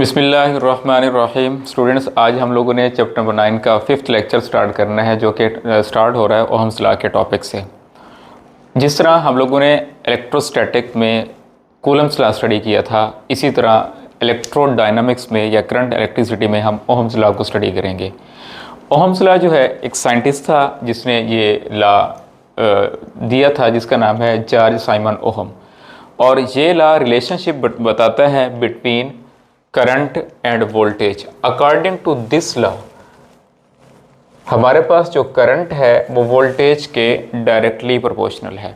बिस्मिल्लाहिर्रहमानिर्रहीम। स्टूडेंट्स, आज हम लोगों ने चैप्टर नंबर 9 का 5th लेक्चर स्टार्ट करना है, जो कि स्टार्ट हो रहा है ओहम्स लॉ के टॉपिक से। जिस तरह हम लोगों ने इलेक्ट्रोस्टैटिक में कूलम्स लॉ स्टडी किया था, इसी तरह इलेक्ट्रोडायनामिक्स में या करंट इलेक्ट्रिसिटी में हम ओहम्स लॉ को स्टडी करेंगे। ओहम्स लॉ जो है, एक साइंटिस्ट था जिसने ये लॉ दिया था, जिसका नाम है जॉर्ज साइमन ओहम। और ये लॉ रिलेशनशिप बताता है between current and voltage. According to this law हमारे पास जो करंट है वो वोल्टेज के डायरेक्टली प्रोपोर्शनल है।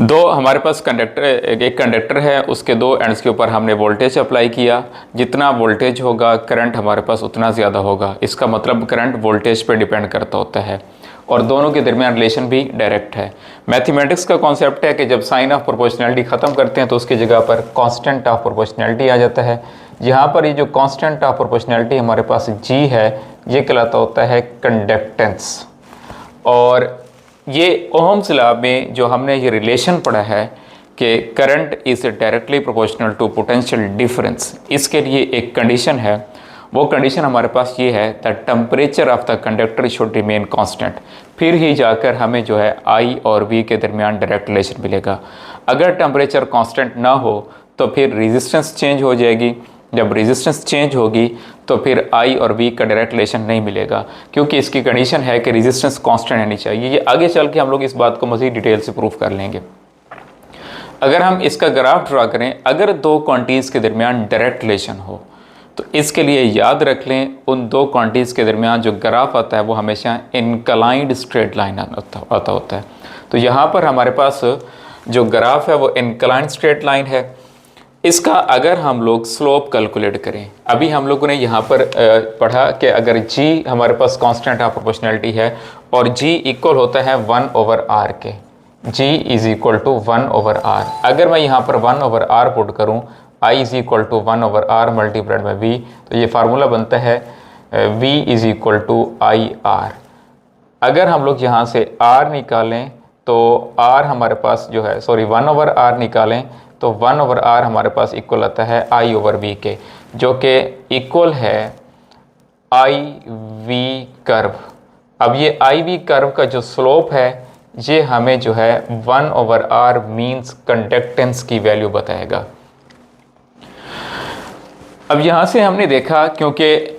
दो हमारे पास कंडक्टर, एक कंडक्टर है, उसके दो एंड्स के ऊपर हमने वोल्टेज अप्लाई किया। जितना वोल्टेज होगा करंट हमारे पास उतना ज़्यादा होगा। इसका मतलब करंट वोल्टेज पे डिपेंड करता होता है और दोनों के दरमियान रिलेशन भी डायरेक्ट है। मैथमेटिक्स का कॉन्सेप्ट है कि जब साइन ऑफ प्रोपोर्शनैलिटी ख़त्म करते हैं तो उसकी जगह पर कांस्टेंट ऑफ प्रोपोर्शनैलिटी आ जाता है। यहाँ पर ये जो कांस्टेंट ऑफ प्रोपोर्शनैलिटी हमारे पास जी है, ये कहलाता होता है कंडक्टेंस। और ये ओहम्स लॉ में जो हमने ये रिलेशन पढ़ा है कि current is directly proportional to potential difference, इसके लिए एक कंडीशन है। वो कंडीशन हमारे पास ये है the temperature of the conductor should remain constant. फिर ही जाकर हमें जो है आई और वी के दरमियान डायरेक्ट रिलेशन मिलेगा। अगर टेम्परेचर कांस्टेंट ना हो तो फिर रेजिस्टेंस चेंज हो जाएगी। जब रेजिस्टेंस चेंज होगी तो फिर आई और वी का डायरेक्ट रिलेशन नहीं मिलेगा, क्योंकि इसकी कंडीशन है कि रेजिस्टेंस कांस्टेंट रहनी चाहिए। ये आगे चल के हम लोग इस बात को मज़ीद डिटेल से प्रूफ कर लेंगे। अगर हम इसका ग्राफ ड्रा करें, अगर दो क्वांटिटीज़ के दरमियान डायरेक्ट रिलेशन हो तो इसके लिए याद रख लें, उन दो क्वांटिटीज़ के दरमियान जो ग्राफ आता है वो हमेशा इनक्लाइंड स्ट्रेट लाइन आता होता है। तो यहाँ पर हमारे पास जो ग्राफ है वो इनक्लाइंड स्ट्रेट लाइन है। इसका अगर हम लोग स्लोप कैलकुलेट करें, अभी हम लोगों ने यहाँ पर पढ़ा कि अगर g हमारे पास कांस्टेंट ऑफ प्रोपोर्शनैलिटी है और g इक्वल होता है 1/r के, g is equal to 1/r। अगर मैं यहाँ पर 1/r पुट करूँ, I is equal to 1/r multiplied by v, तो ये फार्मूला बनता है v is equal to IR। अगर हम लोग यहाँ से r निकालें तो r हमारे पास जो है, सॉरी 1/r निकालें तो 1/r हमारे पास इक्वल आता है I/v के, जो कि इक्वल है IV कर्व। अब ये IV कर्व का जो स्लोप है ये हमें जो है 1/r मीन्स कंडक्टेंस की वैल्यू बताएगा। अब यहाँ से हमने देखा, क्योंकि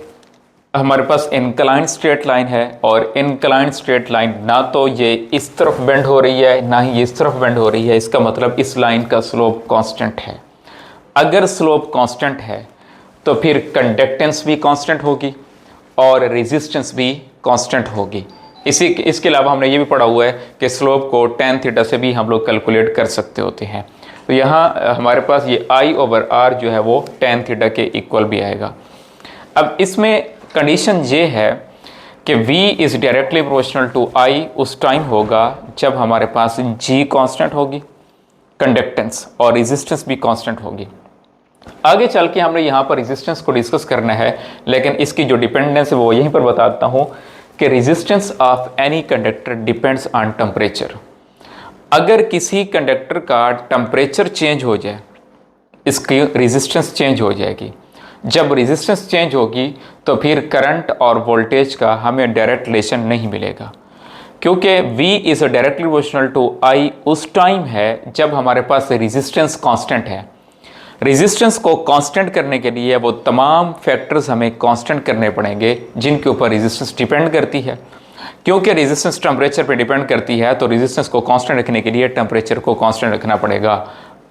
हमारे पास इनक्लाइंड स्ट्रेट लाइन है और इनक्लाइंड स्ट्रेट लाइन ना तो ये इस तरफ बेंड हो रही है ना ही इस तरफ बेंड हो रही है, इसका मतलब इस लाइन का स्लोप कांस्टेंट है। अगर स्लोप कांस्टेंट है तो फिर कंडक्टेंस भी कांस्टेंट होगी और रेजिस्टेंस भी कांस्टेंट होगी। इसके अलावा हमने ये भी पढ़ा हुआ है कि स्लोप को tan थीटा से भी हम लोग कैलकुलेट कर सकते होते हैं। तो यहाँ हमारे पास ये I/r जो है वो tan थीटा के इक्वल भी आएगा। अब इसमें कंडीशन ये है कि V is directly proportional to I उस टाइम होगा जब हमारे पास G कांस्टेंट होगी, कंडक्टेंस और रेजिस्टेंस भी कांस्टेंट होगी। आगे चल के हमने यहाँ पर रेजिस्टेंस को डिस्कस करना है, लेकिन इसकी जो डिपेंडेंस है वो यहीं पर बताता हूँ कि resistance of any conductor depends on temperature. अगर किसी कंडक्टर का टेम्परेचर चेंज हो जाए, इसकी रेजिस्टेंस चेंज हो जाएगी। जब रेजिस्टेंस चेंज होगी तो फिर करंट और वोल्टेज का हमें डायरेक्ट रिलेशन नहीं मिलेगा, क्योंकि V is directly proportional to I उस टाइम है जब हमारे पास रेजिस्टेंस कांस्टेंट है। रेजिस्टेंस को कांस्टेंट करने के लिए वो तमाम फैक्टर्स हमें कांस्टेंट करने पड़ेंगे जिनके ऊपर रेजिस्टेंस डिपेंड करती है। क्योंकि रेजिस्टेंस टेम्परेचर पे डिपेंड करती है तो रेजिस्टेंस को कांस्टेंट रखने के लिए टेम्परेचर को कांस्टेंट रखना पड़ेगा।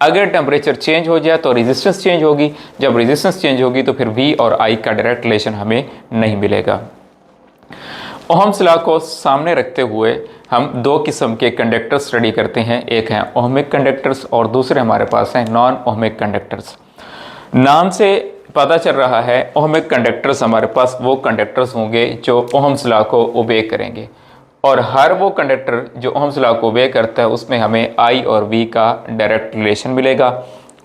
अगर टेम्परेचर चेंज हो जाए तो रेजिस्टेंस चेंज होगी, जब रेजिस्टेंस चेंज होगी तो फिर V और I का डायरेक्ट रिलेशन हमें नहीं मिलेगा। ओहम्स लॉ को सामने रखते हुए हम दो किस्म के कंडक्टर स्टडी करते हैं, एक है ओहमिक कंडक्टर्स और दूसरे हमारे पास हैं नॉन ओहमिक कंडक्टर्स। नाम से पता चल रहा है ओहमिक कंडक्टर्स हमारे पास वो कंडक्टर्स होंगे जो ओहम्स लॉ को ओबे करेंगे, और हर वो कंडक्टर जो ओहम्स लॉ को ओबे करता है उसमें हमें I और V का डायरेक्ट रिलेशन मिलेगा।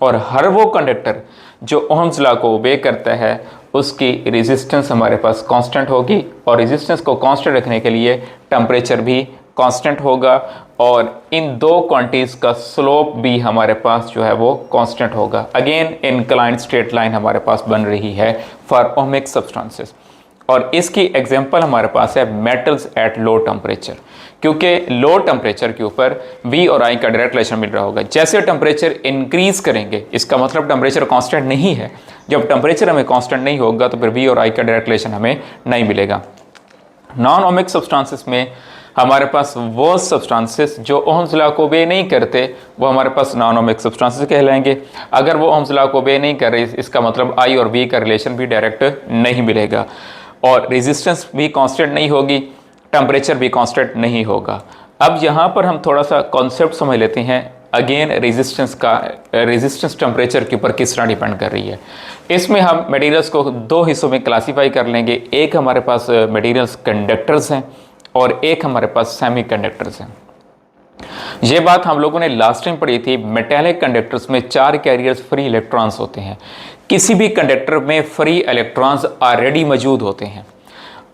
और हर वो कंडक्टर जो ओहम्स लॉ को ओबे करता है उसकी रेजिस्टेंस हमारे पास कांस्टेंट होगी, और रेजिस्टेंस को कांस्टेंट रखने के लिए टेम्परेचर भी कांस्टेंट होगा और इन दो क्वांटिटीज का स्लोप भी हमारे पास जो है वो कांस्टेंट होगा। अगेन इनक्लाइंड स्ट्रेट लाइन हमारे पास बन रही है फॉर ओमिक सब्सटेंसेस, और इसकी एग्जांपल हमारे पास है मेटल्स एट लो टेम्परेचर, क्योंकि लो टेम्परेचर के ऊपर V और I का डायरेक्ट रिलेशन मिल रहा होगा। जैसे टेम्परेचर इंक्रीज करेंगे, इसका मतलब टेम्परेचर कांस्टेंट नहीं है। जब टेम्परेचर हमें कांस्टेंट नहीं होगा तो फिर V और I का डायरेक्ट रिलेशन हमें नहीं मिलेगा। नॉन ओमिक सब्सटेंसेस में हमारे पास वो सब्सटेंसेस जो ओहम्स लॉ को ओबे नहीं करते, वो हमारे पास नॉन ओमिक सब्सटेंसेस कहलाएंगे। अगर वो ओहम्स लॉ को ओबे नहीं कर रहे, इसका मतलब I और V का रिलेशन भी डायरेक्ट नहीं मिलेगा, और रेजिस्टेंस भी कांस्टेंट नहीं होगी, टेम्परेचर भी कांस्टेंट नहीं होगा। अब यहाँ पर हम थोड़ा सा कॉन्सेप्ट समझ लेते हैं। अगेन रेजिस्टेंस टेम्परेचर के ऊपर किस तरह डिपेंड कर रही है। इसमें हम मटेरियल्स को दो हिस्सों में क्लासीफाई कर लेंगे। एक हमारे पास मटेरियल्स कंडक्टर्स हैं और एक हमारे पास सेमी कंडक्टर्स हैं। ये बात हम लोगों ने लास्ट टाइम पढ़ी थी। मेटेलिक कंडक्टर्स में 4 कैरियर्स फ्री इलेक्ट्रॉन्स होते हैं। किसी भी कंडक्टर में फ्री इलेक्ट्रॉन्स ऑलरेडी मौजूद होते हैं।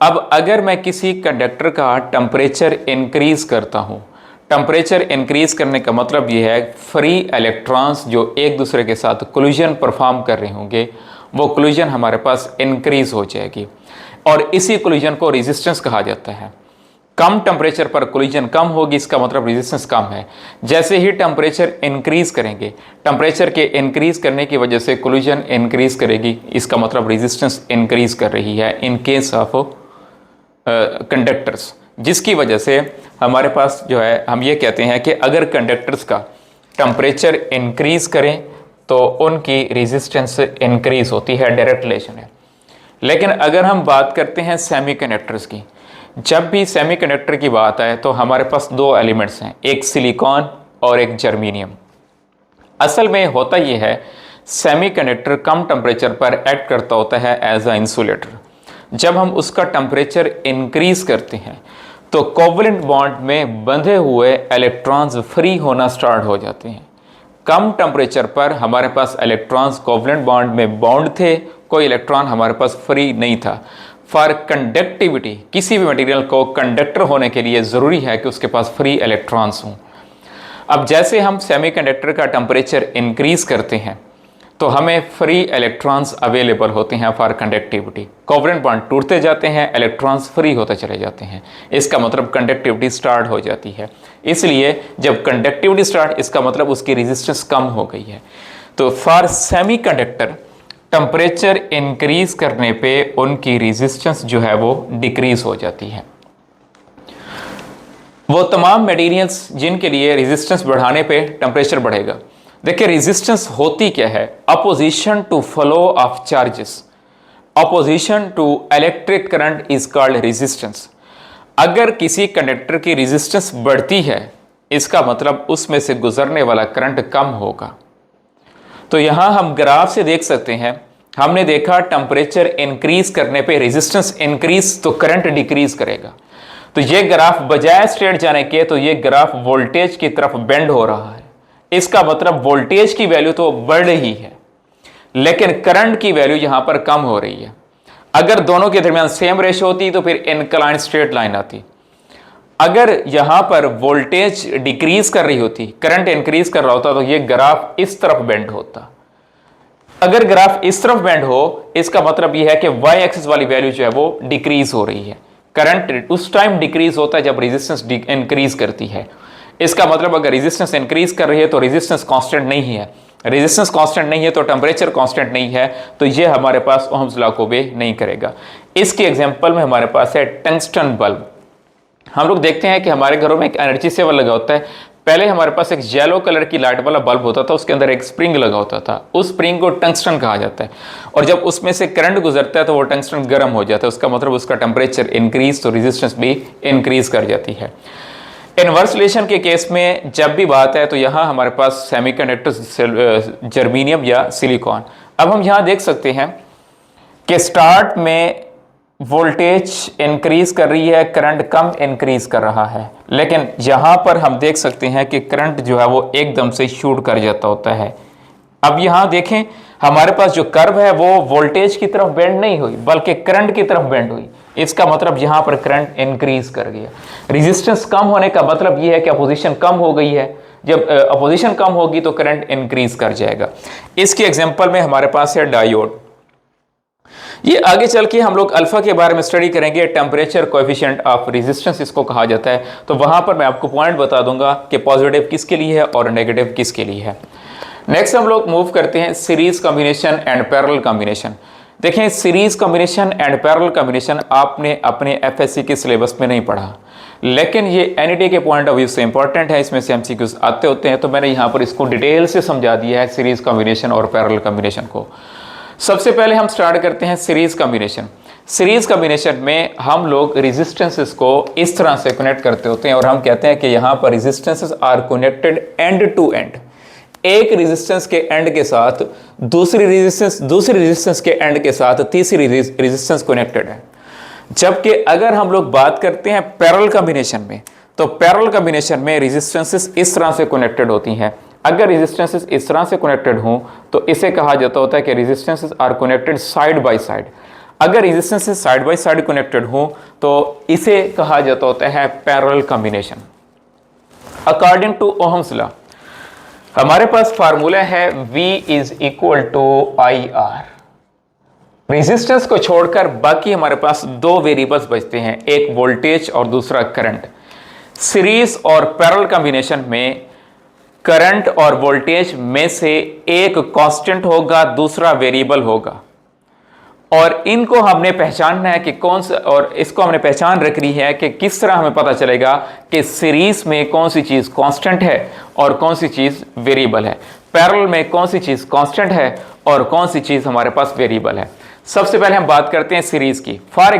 अब अगर मैं किसी कंडक्टर का टेम्परेचर इंक्रीज करता हूँ, टेम्परेचर इंक्रीज करने का मतलब ये है फ्री इलेक्ट्रॉन्स जो एक दूसरे के साथ कोलिजन परफॉर्म कर रहे होंगे, वो कोलिजन हमारे पास इंक्रीज हो जाएगी, और इसी कोलिजन को रेजिस्टेंस कहा जाता है। कम टेम्परेचर पर कोलिजन कम होगी, इसका मतलब रेजिस्टेंस कम है। जैसे ही टेम्परेचर इंक्रीज करेंगे, टेम्परेचर के इंक्रीज करने की वजह से कोलिजन इंक्रीज करेगी, इसका मतलब रेजिस्टेंस इंक्रीज कर रही है इन केस ऑफ कंडक्टर्स, जिसकी वजह से हमारे पास जो है हम ये कहते हैं कि अगर कंडक्टर्स का टेम्परेचर इंक्रीज करें तो उनकी रेजिस्टेंस इंक्रीज होती है, डायरेक्ट रिलेशन है। लेकिन अगर हम बात करते हैं सेमीकंडक्टर्स की, जब भी सेमीकंडक्टर की बात आए तो हमारे पास 2 एलिमेंट्स हैं, एक सिलिकॉन और एक जर्मेनियम। असल में होता यह है, सेमीकंडक्टर कम टेम्परेचर पर एक्ट करता होता है एज अ इंसुलेटर। जब हम उसका टेम्परेचर इंक्रीज करते हैं तो कोवलेंट बॉन्ड में बंधे हुए इलेक्ट्रॉन्स फ्री होना स्टार्ट हो जाते हैं। कम टेम्परेचर पर हमारे पास इलेक्ट्रॉन्स कोवलेंट बॉन्ड में बाउंड थे, कोई इलेक्ट्रॉन हमारे पास फ्री नहीं था। फॉर कंडक्टिविटी, किसी भी मटेरियल को कंडक्टर होने के लिए ज़रूरी है कि उसके पास फ्री इलेक्ट्रॉन्स हों। अब जैसे हम सेमीकंडक्टर का टेम्परेचर इंक्रीज करते हैं तो हमें फ्री इलेक्ट्रॉन्स अवेलेबल होते हैं फॉर कंडक्टिविटी। कोवलेंट बॉन्ड टूटते जाते हैं, इलेक्ट्रॉन्स फ्री होते चले जाते हैं, इसका मतलब कंडक्टिविटी स्टार्ट हो जाती है। इसलिए जब कंडक्टिविटी स्टार्ट, इसका मतलब उसकी रेजिस्टेंस कम हो गई है। तो फॉर सेमीकंडक्टर टेम्परेचर इंक्रीज करने पे उनकी रेजिस्टेंस जो है वो डिक्रीज हो जाती है। वो तमाम मटेरियल्स जिनके लिए रेजिस्टेंस बढ़ाने पे टेम्परेचर बढ़ेगा। देखिए रेजिस्टेंस होती क्या है? Opposition to flow of charges, opposition to electric current is called resistance. अगर किसी कंडक्टर की रेजिस्टेंस बढ़ती है, इसका मतलब उसमें से गुजरने वाला करंट कम होगा। तो यहां हम ग्राफ से देख सकते हैं, हमने देखा टेम्परेचर इंक्रीज करने पे रेजिस्टेंस इंक्रीज तो करंट डिक्रीज करेगा। तो ये ग्राफ बजाय स्ट्रेट जाने के, तो ये ग्राफ वोल्टेज की तरफ बेंड हो रहा है। इसका मतलब वोल्टेज की वैल्यू तो बढ़ रही है, लेकिन करंट की वैल्यू यहां पर कम हो रही है। अगर दोनों के दरमियान सेम रेशो होती तो फिर इनक्लाइंड स्ट्रेट लाइन आती। अगर यहां पर वोल्टेज डिक्रीज कर रही होती, करंट इंक्रीज कर रहा होता, तो ये ग्राफ इस तरफ बेंड होता। अगर ग्राफ इस तरफ बेंड हो, इसका मतलब यह है कि वाई एक्सिस वाली वैल्यू जो है वो डिक्रीज हो रही है। करंट उस टाइम डिक्रीज होता है जब रेजिस्टेंस इंक्रीज करती है। इसका मतलब अगर रेजिस्टेंस इंक्रीज कर रही है तो रेजिस्टेंस कांस्टेंट नहीं है, रेजिस्टेंस कांस्टेंट नहीं है तो टेम्परेचर कांस्टेंट नहीं है, तो ये हमारे पास ओहम्स लॉ को ओबे नहीं करेगा। इसके एग्जांपल में हमारे पास है टंगस्टन बल्ब। हम लोग देखते हैं कि हमारे घरों में एक एनर्जी सेवर लगा होता है। पहले हमारे पास एक येलो कलर की लाइट वाला बल्ब होता था, उसके अंदर एक स्प्रिंग लगा होता था, उस स्प्रिंग को टंगस्टन कहा जाता है। और जब उसमें से करंट गुजरता है तो वो टंगस्टन गर्म हो जाता है, उसका मतलब उसका टेम्परेचर इंक्रीज तो रेजिस्टेंस भी इंक्रीज कर जाती है। इनवर्स रिलेशन के केस में जब भी बात है तो यहाँ हमारे पास सेमीकंडक्टर जर्मेनियम या सिलिकॉन। अब हम यहाँ देख सकते हैं कि स्टार्ट में वोल्टेज इंक्रीज कर रही है, करंट कम इंक्रीज कर रहा है, लेकिन यहाँ पर हम देख सकते हैं कि करंट जो है वो एकदम से शूट कर जाता होता है। अब यहाँ देखें हमारे पास जो कर्व है वो वोल्टेज की तरफ बेंड नहीं हुई बल्कि करंट की तरफ बेंड हुई। इसका मतलब यहां पर करंट इंक्रीज कर गया। रेजिस्टेंस कम होने का मतलब यह है कि अपोजिशन कम हो गई है। जब अपोजिशन कम होगी तो करंट इंक्रीज कर जाएगा। इसके एग्जांपल में हमारे पास है डायोड। ये आगे चल के हम लोग अल्फा के बारे में स्टडी करेंगे, टेम्परेचर कोएफिशिएंट ऑफ रेजिस्टेंस इसको कहा जाता है। तो वहां पर मैं आपको पॉइंट बता दूंगा कि पॉजिटिव किसके लिए है और नेगेटिव किसके लिए है। नेक्स्ट हम लोग मूव करते हैं series combination and parallel combination. देखें, series combination and parallel combination आपने अपने एफएससी के सिलेबस में नहीं पढ़ा, लेकिन ये एनईटी के पॉइंट ऑफ व्यू से इंपॉर्टेंट है, इसमें से एमसीक्यूज आते होते हैं। तो मैंने यहाँ पर इसको डिटेल से समझा दिया है सीरीज कॉम्बिनेशन और पैरेलल कॉम्बिनेशन को। सबसे पहले हम स्टार्ट करते हैं सीरीज कॉम्बिनेशन। सीरीज कॉम्बिनेशन में हम लोग रेजिस्टेंसेस को इस तरह से कनेक्ट करते होते हैं और हम कहते हैं कि यहाँ पर resistances are connected end to end. एक रेजिस्टेंस के एंड के साथ दूसरी रेजिस्टेंस के एंड के साथ तीसरी रेजिस्टेंस कनेक्टेड है। जबकि अगर हम लोग बात करते हैं पैरेलल कॉम्बिनेशन में, तो पैरेलल कॉम्बिनेशन में रेजिस्टेंसेस इस तरह से कनेक्टेड होती हैं। अगर रेजिस्टेंसेस इस तरह से कनेक्टेड हों तो इसे कहा जाता होता है कि resistances are connected side by side. अगर resistances side by side connected हों तो इसे कहा जाता होता है parallel combination. According to Ohm's law हमारे पास फार्मूला है V is equal to IR। Resistance को छोड़कर बाकी हमारे पास दो वेरिएबल्स बचते हैं, एक वोल्टेज और दूसरा करंट। सीरीज और पैरेलल कॉम्बिनेशन में करंट और वोल्टेज में से एक कांस्टेंट होगा, दूसरा वेरिएबल होगा, और इनको हमने पहचानना है कि कौन सा, और इसको हमने पहचान रखनी है कि किस तरह हमें पता चलेगा कि सीरीज में कौन सी चीज कांस्टेंट है और कौन सी चीज वेरिएबल है, पैरेलल में कौन सी चीज कांस्टेंट है और कौन सी चीज हमारे पास वेरिएबल है। सबसे पहले हम बात करते हैं सीरीज की। फॉर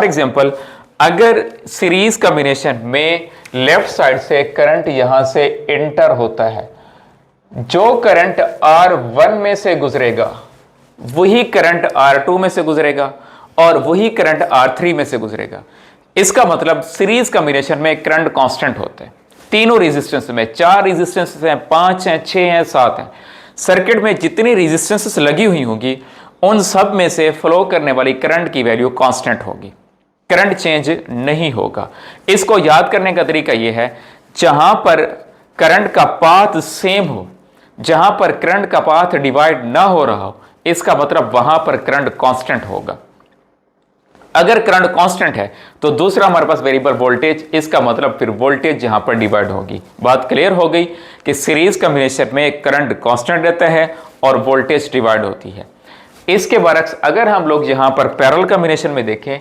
एग्जाम्पल अगर सीरीज कॉम्बिनेशन में लेफ्ट साइड से करंट यहां से इंटर होता है, जो करंट R1 में से गुजरेगा वही करंट R2 में से गुजरेगा और वही करंट R3 में से गुजरेगा। इसका मतलब सीरीज कॉम्बिनेशन में करंट कांस्टेंट होते हैं। तीनों रेजिस्टेंस में 4 रेजिस्टेंस हैं, 5 हैं, 6 हैं, 7 हैं। सर्किट में जितनी रेजिस्टेंसेस लगी हुई होंगी उन सब में से फ्लो करने वाली करंट की वैल्यू कांस्टेंट होगी, करंट चेंज नहीं होगा। इसको याद करने का तरीका यह है, जहां पर करंट का पाथ सेम हो, जहां पर करंट का पाथ डिवाइड ना हो रहा हो, इसका मतलब वहां पर करंट कांस्टेंट होगा। अगर करंट कांस्टेंट है तो दूसरा हमारे पास वेरिएबल वोल्टेज, इसका मतलब फिर वोल्टेज जहां पर डिवाइड होगी। बात क्लियर हो गई कि सीरीज कॉम्बिनेशन में करंट कांस्टेंट रहता है और वोल्टेज डिवाइड होती है। इसके बरक्स अगर हम लोग यहां पर पैरेलल कॉम्बिनेशन में देखें,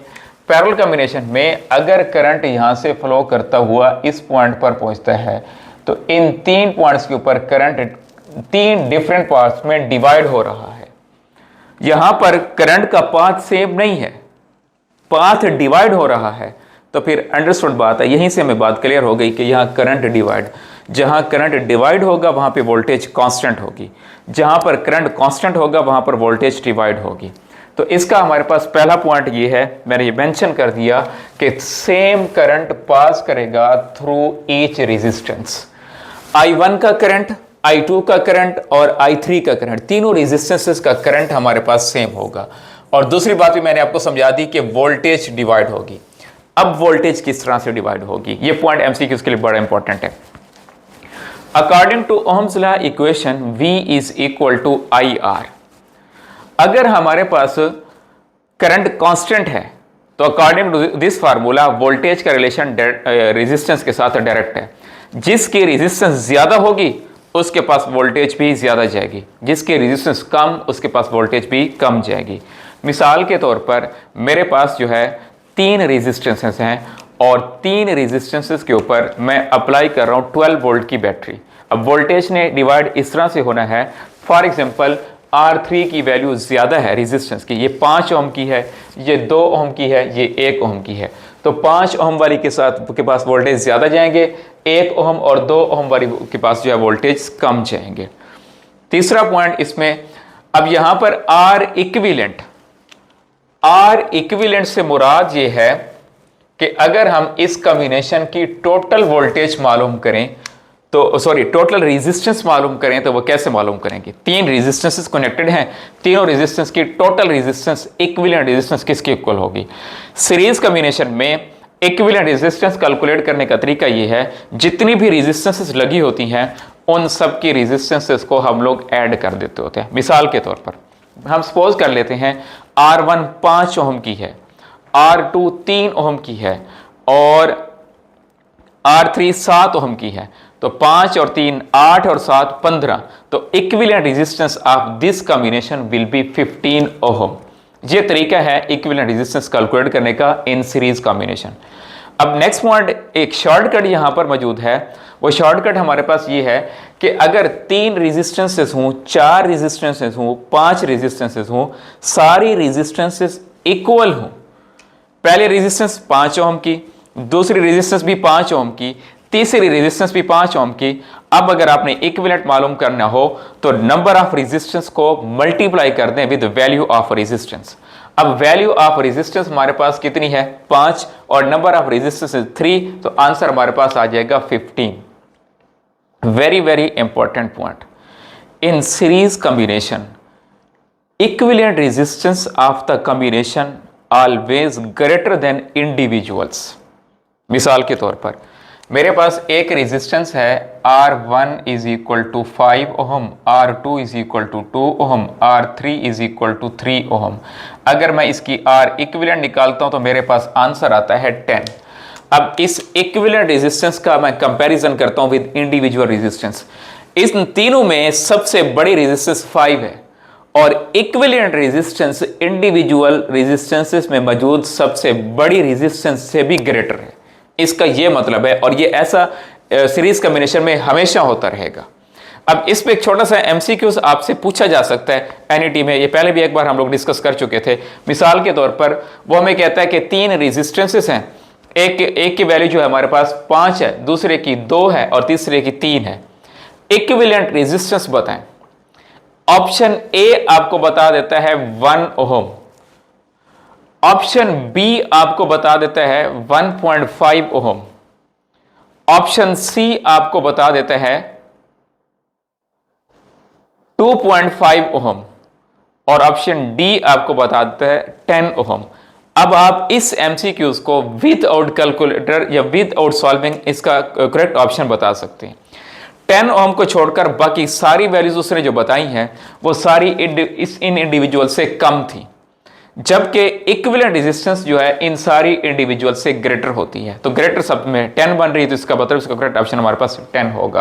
पैरेलल कॉम्बिनेशन में अगर करंट यहां से फ्लो करता हुआ इस पॉइंट पर पहुंचता है तो इन 3 पॉइंट्स के ऊपर करंट 3 डिफरेंट पार्ट्स में डिवाइड हो रहा है। यहां पर करंट का पाथ सेम नहीं है, पाथ डिवाइड हो रहा है। तो फिर अंडरस्टूड बात है, यहीं से हमें बात क्लियर हो गई कि यहां करंट डिवाइड, जहां करंट डिवाइड होगा वहां पे वोल्टेज कांस्टेंट होगी, जहां पर करंट कांस्टेंट होगा वहां पर वोल्टेज डिवाइड होगी। तो इसका हमारे पास पहला पॉइंट ये है, मैंने ये मेंशन कर दिया कि सेम करंट पास करेगा थ्रू ईच रेजिस्टेंस। I1 का करंट, I2 का करंट और I3 का करंट, तीनों रेजिस्टेंसेस का करंट हमारे पास सेम होगा। और दूसरी बात भी मैंने आपको समझा दी कि वोल्टेज डिवाइड होगी। अब वोल्टेज किस तरह से डिवाइड होगी, ये पॉइंट एमसीक्यू के लिए बड़ा इंपॉर्टेंट है। According to Ohm's law equation V is equal to IR। अगर हमारे पास करंट कांस्टेंट है तो according to this formula voltage का रिलेशन रेजिस्टेंस के साथ डायरेक्ट है। जिसकी रेजिस्टेंस ज्यादा होगी उसके पास वोल्टेज भी ज्यादा जाएगी, जिसकी रेजिस्टेंस कम उसके पास वोल्टेज भी कम जाएगी। मिसाल के तौर पर मेरे पास जो है 3 रेजिस्टेंसेस हैं और 3 रेजिस्टेंसेस के ऊपर मैं अप्लाई कर रहा हूँ 12 वोल्ट की बैटरी। अब वोल्टेज ने डिवाइड इस तरह से होना है, फॉर एग्जांपल R3 की वैल्यू ज्यादा है रेजिस्टेंस की, ये 5 ओम की है, ये 2 ओम की है, ये 1 ओम की है। तो 5 ओम वाली के पास वोल्टेज ज्यादा जाएंगे, 1 ओम और 2 ओम वाली के पास जो है वोल्टेज कम जाएंगे। तीसरा पॉइंट इसमें, अब यहां पर R इक्विवेलेंट से मुराद ये है कि अगर हम इस कॉम्बिनेशन की टोटल वोल्टेज मालूम करें तो सॉरी टोटल रेजिस्टेंस मालूम करें तो वो कैसे मालूम करेंगे? तीन रेजिस्टेंसेस कनेक्टेड हैं, तीनों रेजिस्टेंस की टोटल रेजिस्टेंस इक्विवेलेंट रेजिस्टेंस किसकी इक्वल होगी? सीरीज कॉम्बिनेशन में इक्विवेलेंट रेजिस्टेंस कैलकुलेट करने का तरीका ये है, जितनी भी रेजिस्टेंसेस लगी होती हैं उन सब की रेजिस्टेंसेस को हम लोग ऐड कर देते होते हैं। मिसाल के तौर पर हम सपोज कर लेते हैं R1 5 ओम की है, R2 3 ओम की है और R3 7 ओम की है। तो 5 और 3 8 और 7 15। तो equivalent resistance of this combination will be 15 ओम। ये तरीका है इक्विवेलेंट रेजिस्टेंस कैलकुलेट करने का इन सीरीज कॉम्बिनेशन। अब नेक्स्ट पॉइंट, एक शॉर्टकट यहां पर मौजूद है। वो शॉर्टकट हमारे पास ये है कि अगर 3 रेजिस्टेंसेस हों, 4 रेजिस्टेंसेस हों, 5 रेजिस्टेंसेस हों, सारी रेजिस्टेंसेस इक्वल हों, पहले रेजिस्टेंस 5 ओम की, दूसरी रेजिस्टेंस भी 5 ओम की, तीसरी रेजिस्टेंस भी 5 ओम की। अब अगर आपने इक्विवेलेंट मालूम करना हो तो नंबर ऑफ रेजिस्टेंस को मल्टीप्लाई कर दें विद वैल्यू ऑफ रेजिस्टेंस। अब वैल्यू ऑफ रेजिस्टेंस हमारे पास कितनी है? 5 और नंबर ऑफ रेजिस्टेंस 3, तो आंसर हमारे पास आ जाएगा 15। Very very important point, in series combination equivalent resistance of the combination always greater than individuals. मिसाल के तौर पर मेरे पास एक रेजिस्टेंस है R1 is equal to 5 ohm, R2 is equal to 2 ohm, R3 is equal to 3 ohm. अगर मैं इसकी R इक्विवेलेंट निकालता हूं तो मेरे पास आंसर आता है 10। अब इस इक्विवेलेंट रेजिस्टेंस का मैं कंपैरिजन करता हूं विद इंडिविजुअल रेजिस्टेंस। इस तीनों में सबसे बड़ी रेजिस्टेंस 5 है और इक्विवेलेंट रेजिस्टेंस इंडिविजुअल रेजिस्टेंसेस में मौजूद सबसे बड़ी रेजिस्टेंस से भी ग्रेटर है। इसका यह मतलब है, और ये ऐसा सीरीज कॉम्बिनेशन में हमेशा होता रहेगा। अब इस पे एक छोटा सा एमसीक्यूज आपसे पूछा जा सकता है एनईटी में, ये पहले भी एक बार हम लोग डिस्कस कर चुके थे। मिसाल के तौर पर वो हमें कहता है कि 3 रेजिस्टेंसेस हैं, एक की वैल्यू जो है हमारे पास 5 है, दूसरे की 2 है और तीसरे की 3 है। इक्विवेलेंट रेजिस्टेंस बताएं। ऑप्शन ए आपको बता देता है 1 ओम, ऑप्शन बी आपको बता देता है 1.5 ओम, ऑप्शन सी आपको बता देता है 2.5 ओम और ऑप्शन डी आपको बता देता है 10 ओम। अब आप इस एमसीक्यूज को विदाउट कैलकुलेटर या विदाउट सॉल्विंग इसका करेक्ट ऑप्शन बता सकते हैं। 10 ओम को छोड़कर बाकी सारी वैल्यूज उसने जो बताई हैं वो सारी इन इंडिविजुअल से कम थी, जबकि इक्विवेलेंट रेजिस्टेंस जो है इन सारी इंडिविजुअल से ग्रेटर होती है। तो ग्रेटर सब में 10 बन रही है, तो इसका मतलब इसका करेक्ट ऑप्शन हमारे पास 10 होगा।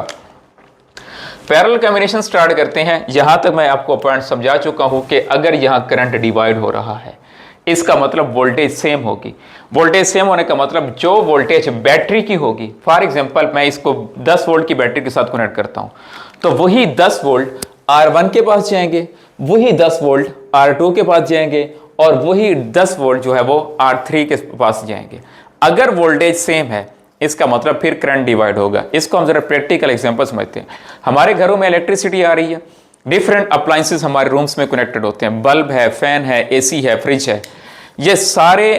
पैरेलल कॉम्बिनेशन स्टार्ट करते हैं। यहां तक मैं आपको पॉइंट समझा चुका हूं कि अगर यहां करंट डिवाइड हो रहा है इसका मतलब वोल्टेज सेम होगी। वोल्टेज सेम होने का मतलब जो वोल्टेज बैटरी की होगी, फॉर एग्जांपल मैं इसको 10 वोल्ट की बैटरी के साथ कनेक्ट करता हूं तो वही 10 वोल्ट R1 के पास जाएंगे, वही 10 वोल्ट R2 के पास जाएंगे और वही 10 वोल्ट जो है वो R3 के पास जाएंगे। अगर वोल्टेज सेम है इसका मतलब फिर करंट डिवाइड होगा। इसको हम जरा प्रैक्टिकल एग्जांपल समझते हैं। हमारे घरों में इलेक्ट्रिसिटी आ रही है, डिफरेंट अप्लायंसेस हमारे रूम्स में कनेक्टेड होते हैं, बल्ब है, फैन है, एसी है, फ्रिज है, ये सारे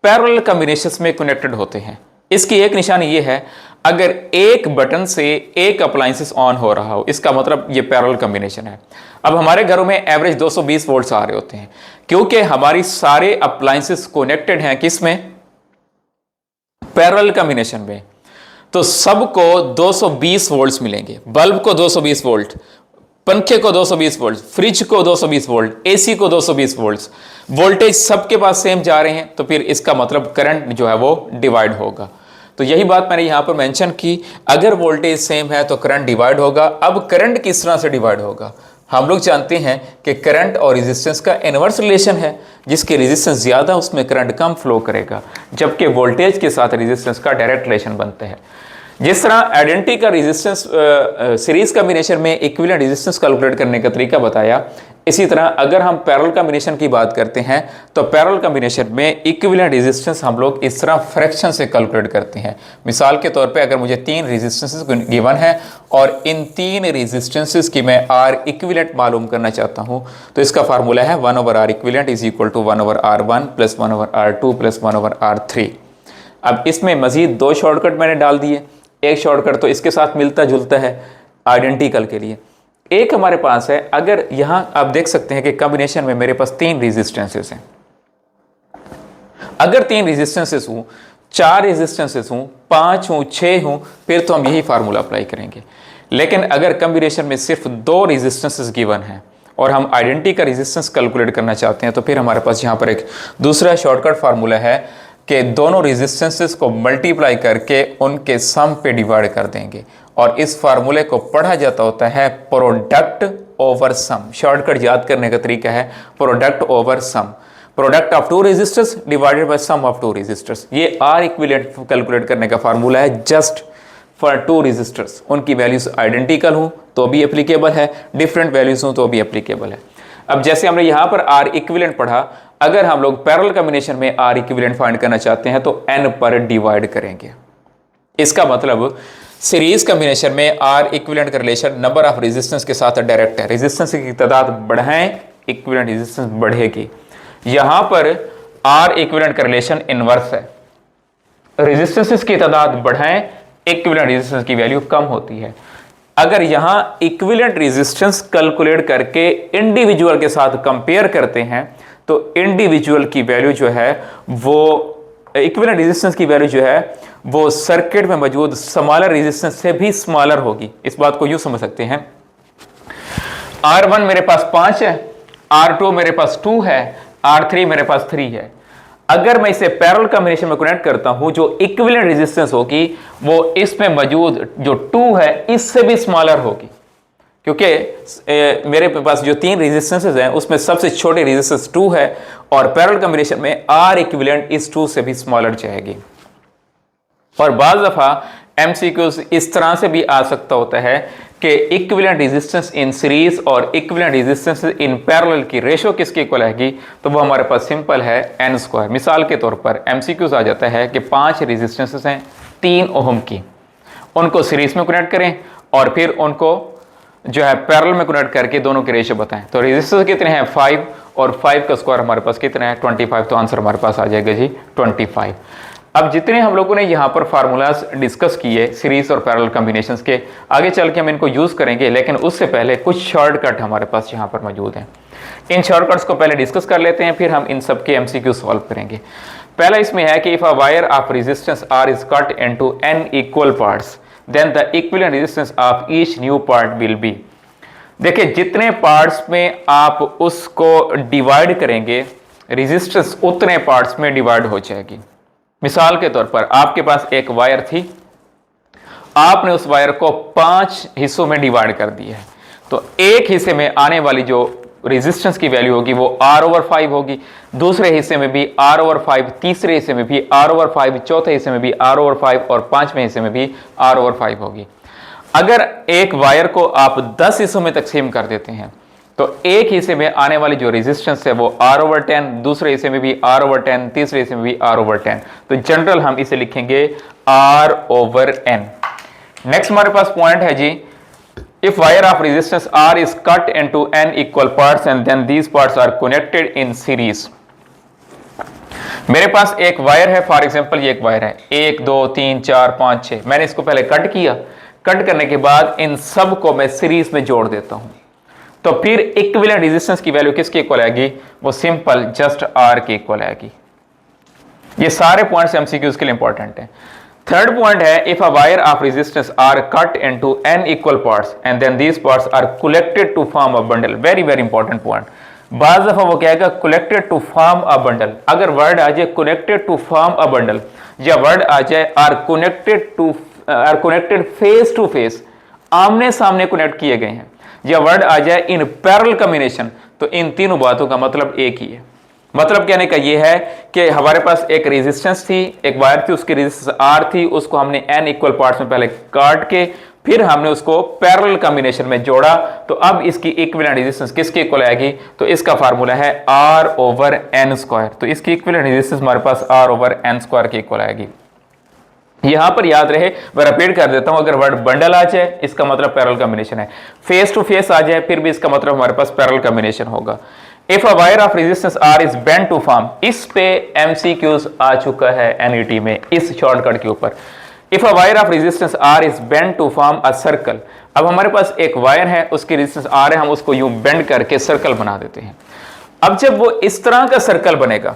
पैरेलल कॉम्बिनेशंस में कनेक्टेड होते हैं। इसकी एक निशानी ये है, अगर एक बटन से एक अप्लायंसेस ऑन हो रहा हो इसका मतलब ये पैरेलल कॉम्बिनेशन है। अब हमारे घरों में एवरेज 220 वोल्ट्स आ रहे होते हैं क्योंकि हमारी सारे अप्लायंसेस कनेक्टेड हैं किसमें? पैरेलल कॉम्बिनेशन में। तो सबको 220 वोल्ट्स मिलेंगे। बल्ब को 220 वोल्ट, पंखे को 220 वोल्ट, फ्रिज को 220 वोल्ट, एसी को 220 वोल्ट। वोल्टेज सबके पास सेम जा रहे हैं तो फिर इसका मतलब करंट जो है वो डिवाइड होगा। तो यही बात मैंने यहां पर मेंशन की, अगर वोल्टेज सेम है तो करंट डिवाइड होगा। अब करंट किस तरह से डिवाइड होगा? हम लोग जानते हैं कि करंट और रेजिस्टेंस का इनवर्स रिलेशन है, जिसके रेजिस्टेंस ज्यादा उसमें करंट कम फ्लो करेगा, जबकि वोल्टेज के साथ रेजिस्टेंस का डायरेक्ट रिलेशन बनता है। जिस तरह आइडेंटिटी का रेजिस्टेंस सीरीज कॉम्बिनेशन में इक्विवेलेंट रेजिस्टेंस कैलकुलेट करने का तरीका बताया, इसी तरह अगर हम पैरेलल कॉम्बिनेशन की बात करते हैं तो पैरेलल कॉम्बिनेशन में इक्विवेलेंट रेजिस्टेंस हम लोग इस तरह फ्रैक्शन से कैलकुलेट करते हैं। मिसाल के तौर पे अगर मुझे 3 रेजिस्टेंसेस गिवन है और इन 3 रेजिस्टेंसेस की मैं R इक्विवेलेंट मालूम करना चाहता हूं तो इसका फार्मूला है 1/R equivalent is equal to 1/R1 plus 1/R2 plus 1/R3। अब इसमें मजीद 2 शॉर्टकट मैंने डाल दिए। एक शॉर्टकट तो इसके साथ मिलता जुलता है आइडेंटिकल के लिए। एक हमारे पास है, अगर यहां आप देख सकते हैं कि कॉम्बिनेशन में मेरे पास 3 रेजिस्टेंसेस हैं। अगर 3 रेजिस्टेंसेस हूं, 4 रेजिस्टेंसेस हूं, 5 हूं, 6 हूं, फिर तो हम यही फार्मूला अप्लाई करेंगे। लेकिन अगर कॉम्बिनेशन में सिर्फ 2 रेजिस्टेंसेस गिवन है और हम आइडेंटिटी का रेजिस्टेंस कैलकुलेट करना चाहते हैं, तो फिर हमारे पास यहाँ पर एक दूसरा शॉर्टकट फार्मूला है कि दोनों रेजिस्टेंसेस को मल्टीप्लाई करके उनके सम पे डिवाइड कर देंगे, और इस फार्मूले को पढ़ा जाता होता है प्रोडक्ट ओवर सम। शॉर्टकट याद करने का तरीका है product over sum, product of 2 resistors divided by sum of 2 resistors. ये आर इक्विवेलेंट कैलकुलेट करने का फार्मूला है जस्ट फॉर 2 रेजिस्टर्स। उनकी वैल्यूज आइडेंटिकल हो तो भी एप्लीकेबल है, डिफरेंट वैल्यूज हो तो भी एप्लीकेबल है। अब जैसे हमने यहां पर आर इक्विवेलेंट पढ़ा, अगर हम लोग पैरेलल कॉम्बिनेशन में आर इक्विवेलेंट फाइंड करना चाहते हैं तो n पर डिवाइड करेंगे। इसका मतलब सीरीज कॉम्बिनेशन में आर इक्विवेलेंट का रिलेशन नंबर ऑफ रेजिस्टेंस के साथ डायरेक्ट है। रेजिस्टेंस की तादाद बढ़ाएं, इक्विवेलेंट रेजिस्टेंस बढ़ेगी। यहां पर आर इक्विवेलेंट का रिलेशन इनवर्स है, रेजिस्टेंसेस की तादाद बढ़ाएं, इक्विवेलेंट रेजिस्टेंस की वैल्यू कम होती है। अगर यहां इक्विवेलेंट रेजिस्टेंस कैलकुलेट करके इंडिविजुअल के साथ कंपेयर करते हैं तो इंडिविजुअल की वैल्यू जो है वो इक्विवेलेंट रेजिस्टेंस की वैल्यू जो है वो सर्किट में मौजूद स्मॉलर रेजिस्टेंस से भी स्मॉलर होगी। इस बात को यूं समझ सकते हैं, R1 मेरे पास 5 है, R2 मेरे पास 2 है, R3 मेरे पास 3 है। अगर मैं इसे पैरेलल कॉम्बिनेशन में कनेक्ट करता हूं, जो इक्विवेलेंट रेजिस्टेंस होगी वो इसमें मौजूद जो 2 है इससे भी स्मॉलर होगी, क्योंकि मेरे पास जो 3 रेजिस्टेंसेस हैं उसमें सबसे छोटी रेजिस्टेंस 2 है और पैरेलल कॉम्बिनेशन में आर इक्विवेलेंट इस 2 से भी स्मॉलर जाएगी। और बाज़ दफ़ा एमसीक्यूज इस तरह से भी आ सकता होता है कि इक्विवेलेंट रेजिस्टेंस इन सीरीज और इक्विवेलेंट रेजिस्टेंस इन पैरेलल की रेशो किसके इक्वल आएगी, तो वो हमारे पास सिंपल है n²। मिसाल के तौर पर एमसीक्यूज आ जाता है कि 5 रेजिस्टेंसेस हैं 3 ओहम की, उनको सीरीज में कनेक्ट करें और फिर उनको जो है पैरेलल में कनेक्ट करके दोनों के रेशो बताएं। तो रेजिस्टेंस कितने हैं 5 और 5 का स्क्वायर हमारे पास कितना है 25। तो आंसर हमारे पास आ जाएगा जी 25। अब जितने हम लोगों ने यहाँ पर फार्मूलाज डिस्कस किए सीरीज और पैरेलल कॉम्बिनेशंस के, आगे चल के हम इनको यूज़ करेंगे, लेकिन उससे पहले कुछ शॉर्टकट हमारे पास यहाँ पर मौजूद हैं। इन शॉर्टकट्स को पहले डिस्कस कर लेते हैं, फिर हम इन सब के एमसीक्यू सॉल्व करेंगे। पहला इसमें है कि if a wire of resistance R is cut into n equal parts then the equivalent resistance of each new part will be. देखिए जितने पार्ट्स में आप उसको डिवाइड करेंगे रेजिस्टेंस उतने पार्ट्स में डिवाइड हो जाएगी। मिसाल के तौर पर आपके पास एक वायर थी, आपने उस वायर को 5 हिस्सों में डिवाइड कर दिया है, तो एक हिस्से में आने वाली जो रेजिस्टेंस की वैल्यू होगी वो R/5 होगी, दूसरे हिस्से में भी R/5, तीसरे हिस्से में भी R/5, चौथे हिस्से में भी R/5 और 5वें हिस्से में भी R/5 होगी। अगर एक वायर को आप 10 हिस्सों में तकसीम कर देते हैं तो एक हिस्से में आने वाली जो रेजिस्टेंस है वो R/10, दूसरे हिस्से में भी R/10, तीसरे हिस्से में भी R/10। तो जनरल हम इसे लिखेंगे R/n। नेक्स्ट हमारे पास पॉइंट है जी, if wire of resistance R is cut into n equal parts and then these parts are connected in series. मेरे पास एक वायर है, फॉर एग्जांपल ये एक वायर है 1 2 3 4 5 6। मैंने इसको पहले कट किया, कट करने के बाद इन सब को मैं सीरीज में जोड़ देता हूं, तो फिर इक्विवेलेंट रेजिस्टेंस की वैल्यू किसके इक्वल आएगी, वो सिंपल जस्ट R के इक्वल आएगी। ये सारे पॉइंट्स एमसीक्यूज के लिए इंपॉर्टेंट है। थर्ड पॉइंट है, if a wire of resistance R cut into n equal parts and then these parts are collected to form a bundle. Very very important point. बाज़ दफा वो कहेगा collected to form a bundle. अगर word आ जाए connected to form a bundle या word आ जाए are connected face to face, आमने सामने कनेक्ट किए गए हैं, या वर्ड आ जाए इन पैरेलल कॉम्बिनेशन, तो इन तीनों बातों का मतलब एक ही है। मतलब कहने का यह है कि हमारे पास एक रेजिस्टेंस थी, एक वायर थी, उसकी रेजिस्टेंस R थी, उसको हमने n इक्वल पार्ट्स में पहले काट के फिर हमने उसको पैरेलल कॉम्बिनेशन में जोड़ा, तो अब इसकी इक्विवेलेंट रेजिस्टेंस किसके इक्वल आएगी, तो इसका फार्मूला है R/n²। तो इसकी इक्विवेलेंट रेजिस्टेंस हमारे पास R/n² के इक्वल आएगी। यहां पर याद रहे, मैं रिपीट कर देता हूं, अगर वर्ड बंडल आ जाए इसका मतलब पैरेलल कॉम्बिनेशन है, फेस टू फेस आ जाए फिर भी इसका मतलब हमारे पास पैरेलल कॉम्बिनेशन होगा। If a wire of resistance R is bent to form, इस पे एमसीक्यूज आ चुका है एनईटी में इस शॉर्टकट के ऊपर। If a wire of resistance R is bend to form a circle. अब हमारे पास एक वायर है, उसकी रेजिस्टेंस आर है, हम उसको यूं बेंड करके सर्कल बना देते हैं। अब जब वो इस तरह का सर्कल बनेगा,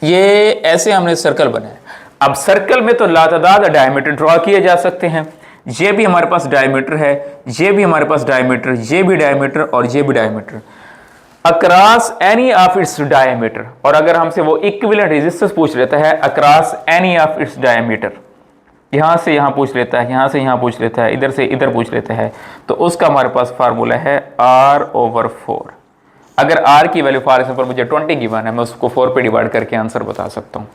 ये ऐसे हमने सर्कल बनाया। अब सर्कल में तो लातादाद डायमीटर ड्रॉ किए जा सकते हैं। ये भी हमारे पास डायमीटर है, ये भी हमारे पास डायमीटर, ये भी डायमीटर और ये भी diameter. Across any of its diameter, और अगर हमसे वो इक्विवेलेंट रेजिस्टेंस पूछ लेता है across any of its diameter, यहां से यहां पूछ लेता है, यहां से यहां पूछ लेता है, इधर से इधर पूछ लेता है, तो उसका हमारे पास फार्मूला है R/4। अगर R की वैल्यू फॉर एग्जांपल मुझे 20 गिवन है, मैं उसको 4 पे डिवाइड करके आंसर बता सकता हूं।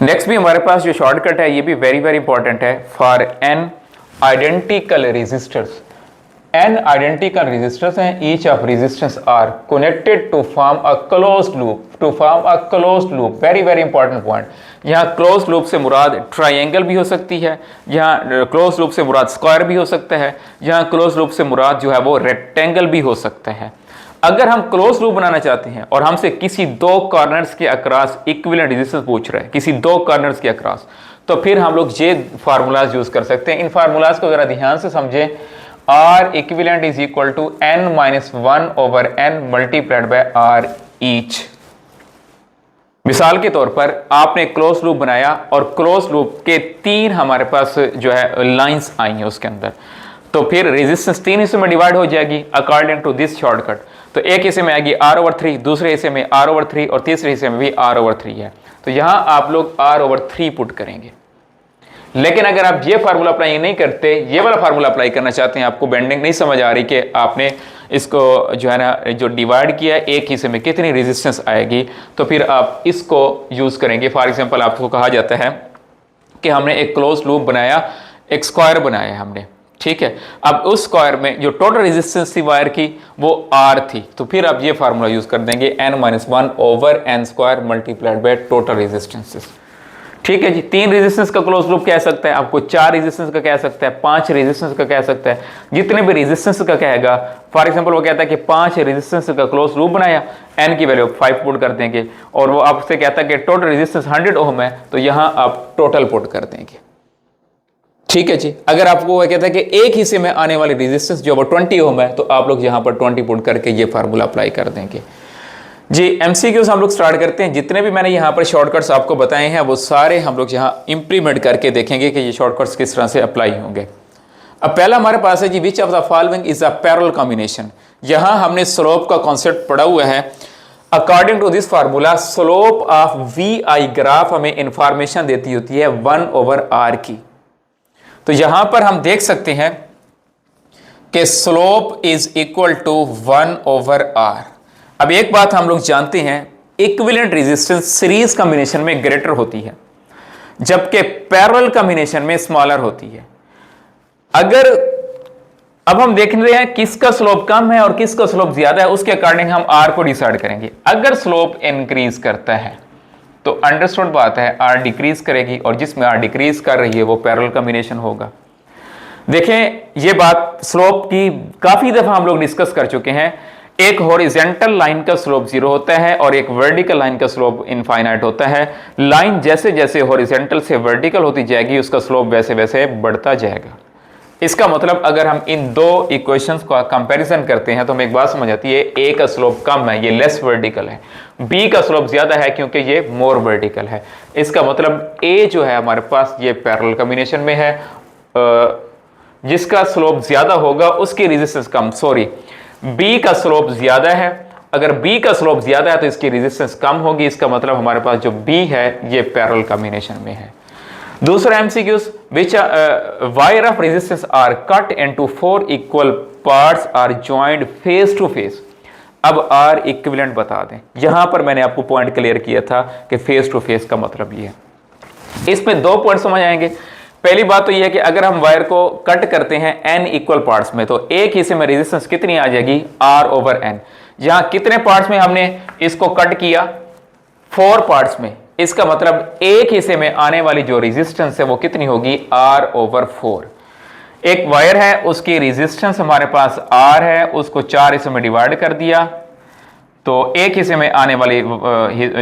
नेक्स्ट भी हमारे पास जो शॉर्टकट है, ये भी वेरी वेरी इंपॉर्टेंट है। For N identical resistors, n identical resistors हैं, each of resistance are connected to form a closed loop, to form a closed loop, very very important point। यहाँ closed loop से मुराद triangle भी हो सकती है, यहाँ closed loop से मुराद square भी हो सकता है, यहाँ closed loop से मुराद जो है वो रेक्टेंगल भी हो सकता है। अगर हम क्लोज लूप बनाना चाहते हैं और हमसे किसी दो कॉर्नर्स के अक्रॉस इक्विवेलेंट रेजिस्टेंस पूछ रहा है, किसी दो कॉर्नर्स के अक्रॉस, तो फिर हम लोग ये फार्मूलाज यूज कर सकते हैं। इन फार्मूलाज को जरा ध्यान से समझें। R equivalent is equal to n-1/n multiplied by R each. मिसाल के तौर पर आपने क्लोज लूप बनाया और क्लोज लूप के 3 हमारे पास जो है लाइंस आई हैं उसके अंदर, तो फिर रेजिस्टेंस 3 हिस्सों में डिवाइड हो जाएगी अकॉर्डिंग टू दिस शॉर्टकट। तो एक हिस्से में आएगी R/3, दूसरे हिस्से में R/3 और तीसरे हिस्से में भी R/3 है। तो यहां आप लोग R/3 पुट करेंगे। लेकिन अगर आप ये फार्मूला अप्लाई नहीं करते, ये वाला फार्मूला अप्लाई करना चाहते हैं, आपको बेंडिंग नहीं समझ आ रही कि आपने इसको जो है ना जो डिवाइड किया है एक हिस्से में कितनी रेजिस्टेंस आएगी, तो फिर आप इसको यूज करेंगे। फॉर एग्जांपल आपको कहा जाता है कि हमने एक क्लोज लूप बनाया, एक स्क्वायर बनाया हमने, ठीक है। अब उस स्क्वायर में जो टोटल रेजिस्टेंस थी वायर की वो R थी, तो फिर आप ये फार्मूला यूज कर देंगे n-1/n² multiplied by total resistances, ठीक है जी। 3 रेजिस्टेंस का क्लोज लूप कह सकता है, आपको 4 रेजिस्टेंस का कह सकता है, 5 रेजिस्टेंस का कह सकता है, जितने भी रेजिस्टेंस का कहेगा। फॉर एग्जांपल वो कहता है कि 5 रेजिस्टेंस का क्लोज लूप बनाया, n की वैल्यू 5 पुट कर देंगे, और वो आपसे कहता है कि टोटल रेजिस्टेंस 100 ओम है, तो यहां आप टोटल पुट कर देंगे, ठीक है जी। अगर आपको वो कहता है कि एक हिस्से में आने वाली रेजिस्टेंस जो वो 20 ओम है, तो आप लोग यहां पर 20 पुट करके ये फार्मूला अप्लाई कर देंगे जी। एमसीक्यूज हम लोग स्टार्ट करते हैं। जितने भी मैंने यहाँ पर शॉर्टकट्स आपको बताए हैं वो सारे हम लोग यहाँ इंप्लीमेंट करके देखेंगे कि ये शॉर्टकट्स किस तरह से अप्लाई होंगे। अब पहला हमारे पास है जी, which of the following is a parallel combination. यहाँ हमने स्लोप का कॉन्सेप्ट पढ़ा हुआ है। According to this formula slope of V I graph हमें इंफॉर्मेशन देती होती है 1/r की। तो यहां पर हम देख सकते हैं कि slope is equal to 1/r। अब एक बात हम लोग जानते हैं, इक्विवेलेंट रेजिस्टेंस सीरीज कॉम्बिनेशन में ग्रेटर होती है, जबकि पैरेलल कॉम्बिनेशन में स्मॉलर होती है। अगर अब हम देख रहे हैं किसका स्लोप कम है और किसका स्लोप ज्यादा है, उसके अकॉर्डिंग हम R को डिसाइड करेंगे। अगर स्लोप इंक्रीज करता है तो अंडरस्टूड बात है R डिक्रीज करेगी, और जिसमें R डिक्रीज कर रही है वो पैरेलल कॉम्बिनेशन होगा। देखें ये बात स्लोप की काफी दफा हम लोग डिस्कस कर चुके हैं। एक हॉरिजॉन्टल लाइन का स्लोप 0 होता है और एक वर्टिकल लाइन का स्लोप इनफाइनाइट होता है। लाइन जैसे जैसे हॉरिजॉन्टल से वर्टिकल होती जाएगी उसका स्लोप वैसे वैसे बढ़ता जाएगा। इसका मतलब अगर हम इन दो इक्वेशंस का कंपैरिजन करते हैं तो हमें एक बात समझ आती है, ए का स्लोप कम है, ये लेस वर्टिकल है, बी का स्लोप ज्यादा है क्योंकि ये मोर वर्टिकल है। इसका मतलब ए जो है हमारे पास ये पैरेलल कॉम्बिनेशन में है, जिसका स्लोप ज्यादा होगा उसकी रेजिस्टेंस कम, सॉरी बी का स्लोप ज्यादा है। अगर बी का स्लोप ज्यादा है तो इसकी रेजिस्टेंस कम होगी। इसका मतलब हमारे पास जो बी है ये पैरेलल कॉम्बिनेशन में है। दूसरा MCQs, which wire of resistance R cut into 4 equal parts are joined face to face. अब आर इक्विवेलेंट बता दें। यहां पर मैंने आपको पॉइंट क्लियर किया था कि फेस टू फेस का मतलब ये है। इसमें 2 पॉइंट समझ आएंगे। पहली बात तो यह है कि अगर हम वायर को कट करते हैं n इक्वल पार्ट्स में, तो एक हिस्से में रेजिस्टेंस कितनी आ जाएगी, R/n। यहां कितने पार्ट्स में हमने इसको कट किया, 4 पार्ट्स में। इसका मतलब एक हिस्से में आने वाली जो रेजिस्टेंस है वो कितनी होगी, R/4। एक वायर है, उसकी रेजिस्टेंस हमारे पास R है, उसको 4 हिस्सों में डिवाइड कर दिया, तो एक हिस्से में आने वाली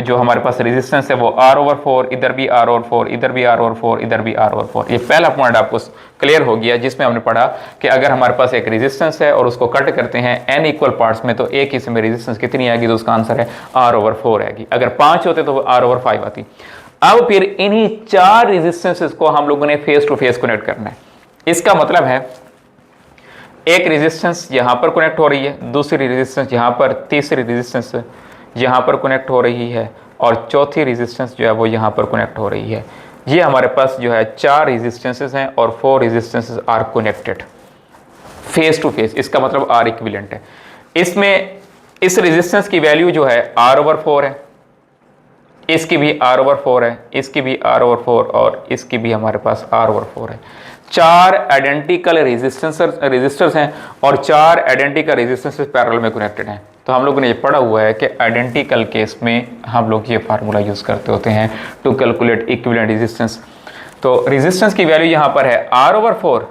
जो हमारे पास रेजिस्टेंस है वो R/4, इधर भी R/4, इधर भी R/4, इधर भी R/4। ये पहला पॉइंट आपको क्लियर हो गया, जिसमें हमने पढ़ा कि अगर हमारे पास एक रेजिस्टेंस है और उसको कट करते हैं n इक्वल पार्ट्स में, तो एक हिस्से में रेजिस्टेंस कितनी आएगी, तो उसका आंसर है R/4 आएगी। अगर 5 होते तो R/5 आती। अब फिर इन्हीं 4 रेजिस्टेंसेस को हम लोगों ने फेस टू फेस कनेक्ट करना है। इसका मतलब है एक रेजिस्टेंस यहां पर कनेक्ट हो रही है, दूसरी रेजिस्टेंस यहां पर, तीसरी रेजिस्टेंस यहां पर कनेक्ट हो रही है, और चौथी रेजिस्टेंस जो है वो यहां पर कनेक्ट हो रही है। ये हमारे पास जो है 4 रेजिस्टेंसेस हैं और 4 resistances are connected face to face. इसका मतलब आर इक्विवेलेंट है। इसमें इस रेजिस्टेंस की वैल्यू जो है R/4 है, इसकी भी R/4 है, इसकी भी R/4 और इसकी भी हमारे पास R/4 है। 4 आइडेंटिकल रेजिस्टर्स हैं और 4 आइडेंटिकल रेजिस्टेंसेस पैरेलल में कनेक्टेड हैं। तो हम लोगों ने ये पढ़ा हुआ है कि आइडेंटिकल केस में हम लोग ये फार्मूला यूज करते होते हैं टू कैलकुलेट इक्विवेलेंट रेजिस्टेंस। तो रेजिस्टेंस की वैल्यू यहां पर है R/4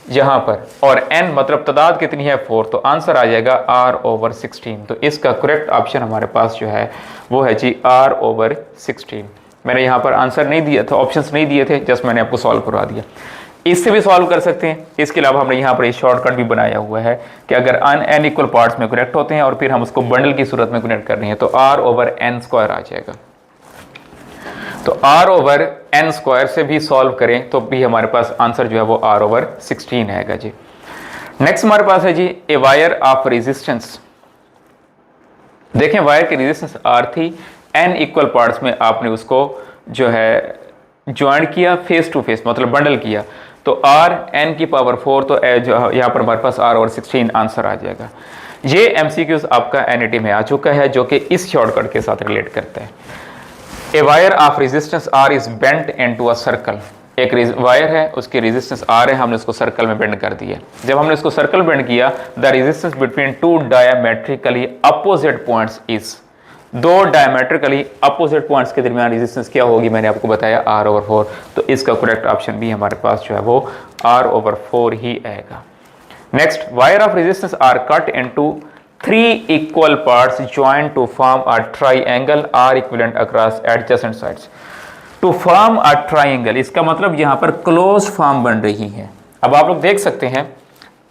यहां पर, और n मतलब तादाद कितनी है 4, तो आंसर आ जाएगा R/16। तो इसका करेक्ट ऑप्शन हमारे पास जो है वो है जी R/16। मैंने यहाँ पर आंसर नहीं दिया था, ऑप्शंस नहीं दिए थे, जस्ट मैंने आपको सॉल्व करवा दिया। इससे भी सॉल्व कर सकते हैं। इसके अलावा हमने यहाँ पर एक शॉर्टकट भी बनाया हुआ है कि अगर n इक्वल पार्ट्स में कनेक्ट होते हैं और फिर हम उसको बंडल की सूरत में कनेक्ट कर रहे हैं तो R/n² आ जाएगा। तो R/n² से भी सॉल्व करें तो भी हमारे पास आंसर जो है वो R/16 आएगा जी। नेक्स्ट हमारे पास है जी ए वायर ऑफ रेजिस्टेंस। देखें वायर की रेजिस्टेंस R थी, n इक्वल पार्ट्स में आपने उसको जो है ज्वाइन किया फेस टू फेस, मतलब बंडल किया, तो Rn⁴, तो यहाँ पर हमारे पास R/16 आंसर आ जाएगा। ये MCQs आपका NET में आ चुका है जो कि इस शॉर्टकट के साथ रिलेट करता है। A wire of resistance R is bent into a circle. एक वायर है, उसकी रेजिस्टेंस R है, हमने उसको सर्कल में बेंड कर दिया। जब हमने उसको सर्कल बेंड किया, the resistance between 2 diametrically opposite points is, 2 diametrically opposite points के दरमियान रेजिस्टेंस क्या होगी, मैंने आपको बताया R/4। तो इसका करेक्ट ऑप्शन भी हमारे पास जो है वो R/4 ही आएगा। Next, wire of resistance R cut into 3 equal parts joint to form a triangle R equivalent across adjacent sides. To form a triangle, इसका मतलब यहां पर क्लोज फॉर्म बन रही है। अब आप लोग देख सकते हैं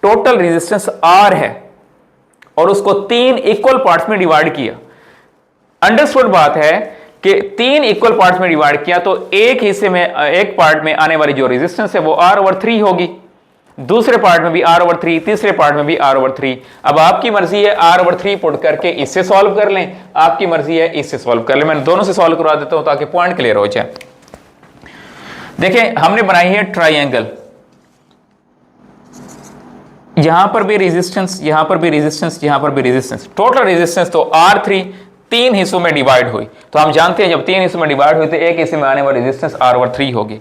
टोटल रेजिस्टेंस R है और उसको 3 इक्वल पार्ट्स में डिवाइड किया। अंडरस्टूड बात है कि 3 इक्वल पार्ट्स में डिवाइड किया तो एक हिस्से में, एक पार्ट में आने वाली जो रेजिस्टेंस है वो R/3 होगी, दूसरे पार्ट में भी R/3, तीसरे पार्ट में भी R/3। अब आपकी मर्जी है R/3 पुट करके इससे सॉल्व कर लें, आपकी मर्जी है इससे सॉल्व कर लें। मैं दोनों से सॉल्व करवा देता हूं ताकि पॉइंट क्लियर हो जाए। देखें हमने बनाई है ट्राइएंगल, यहां पर भी रेजिस्टेंस, यहां पर भी रेजिस्टेंस, यहां पर भी रेजिस्टेंस। टोटल रेजिस्टेंस तो R3 3 हिस्सों में डिवाइड हुई। तो हम जानते हैं जब 3 हिस्सों में डिवाइड हुई तो एक हिस्से में आने वाली रेजिस्टेंस R/3 होगी।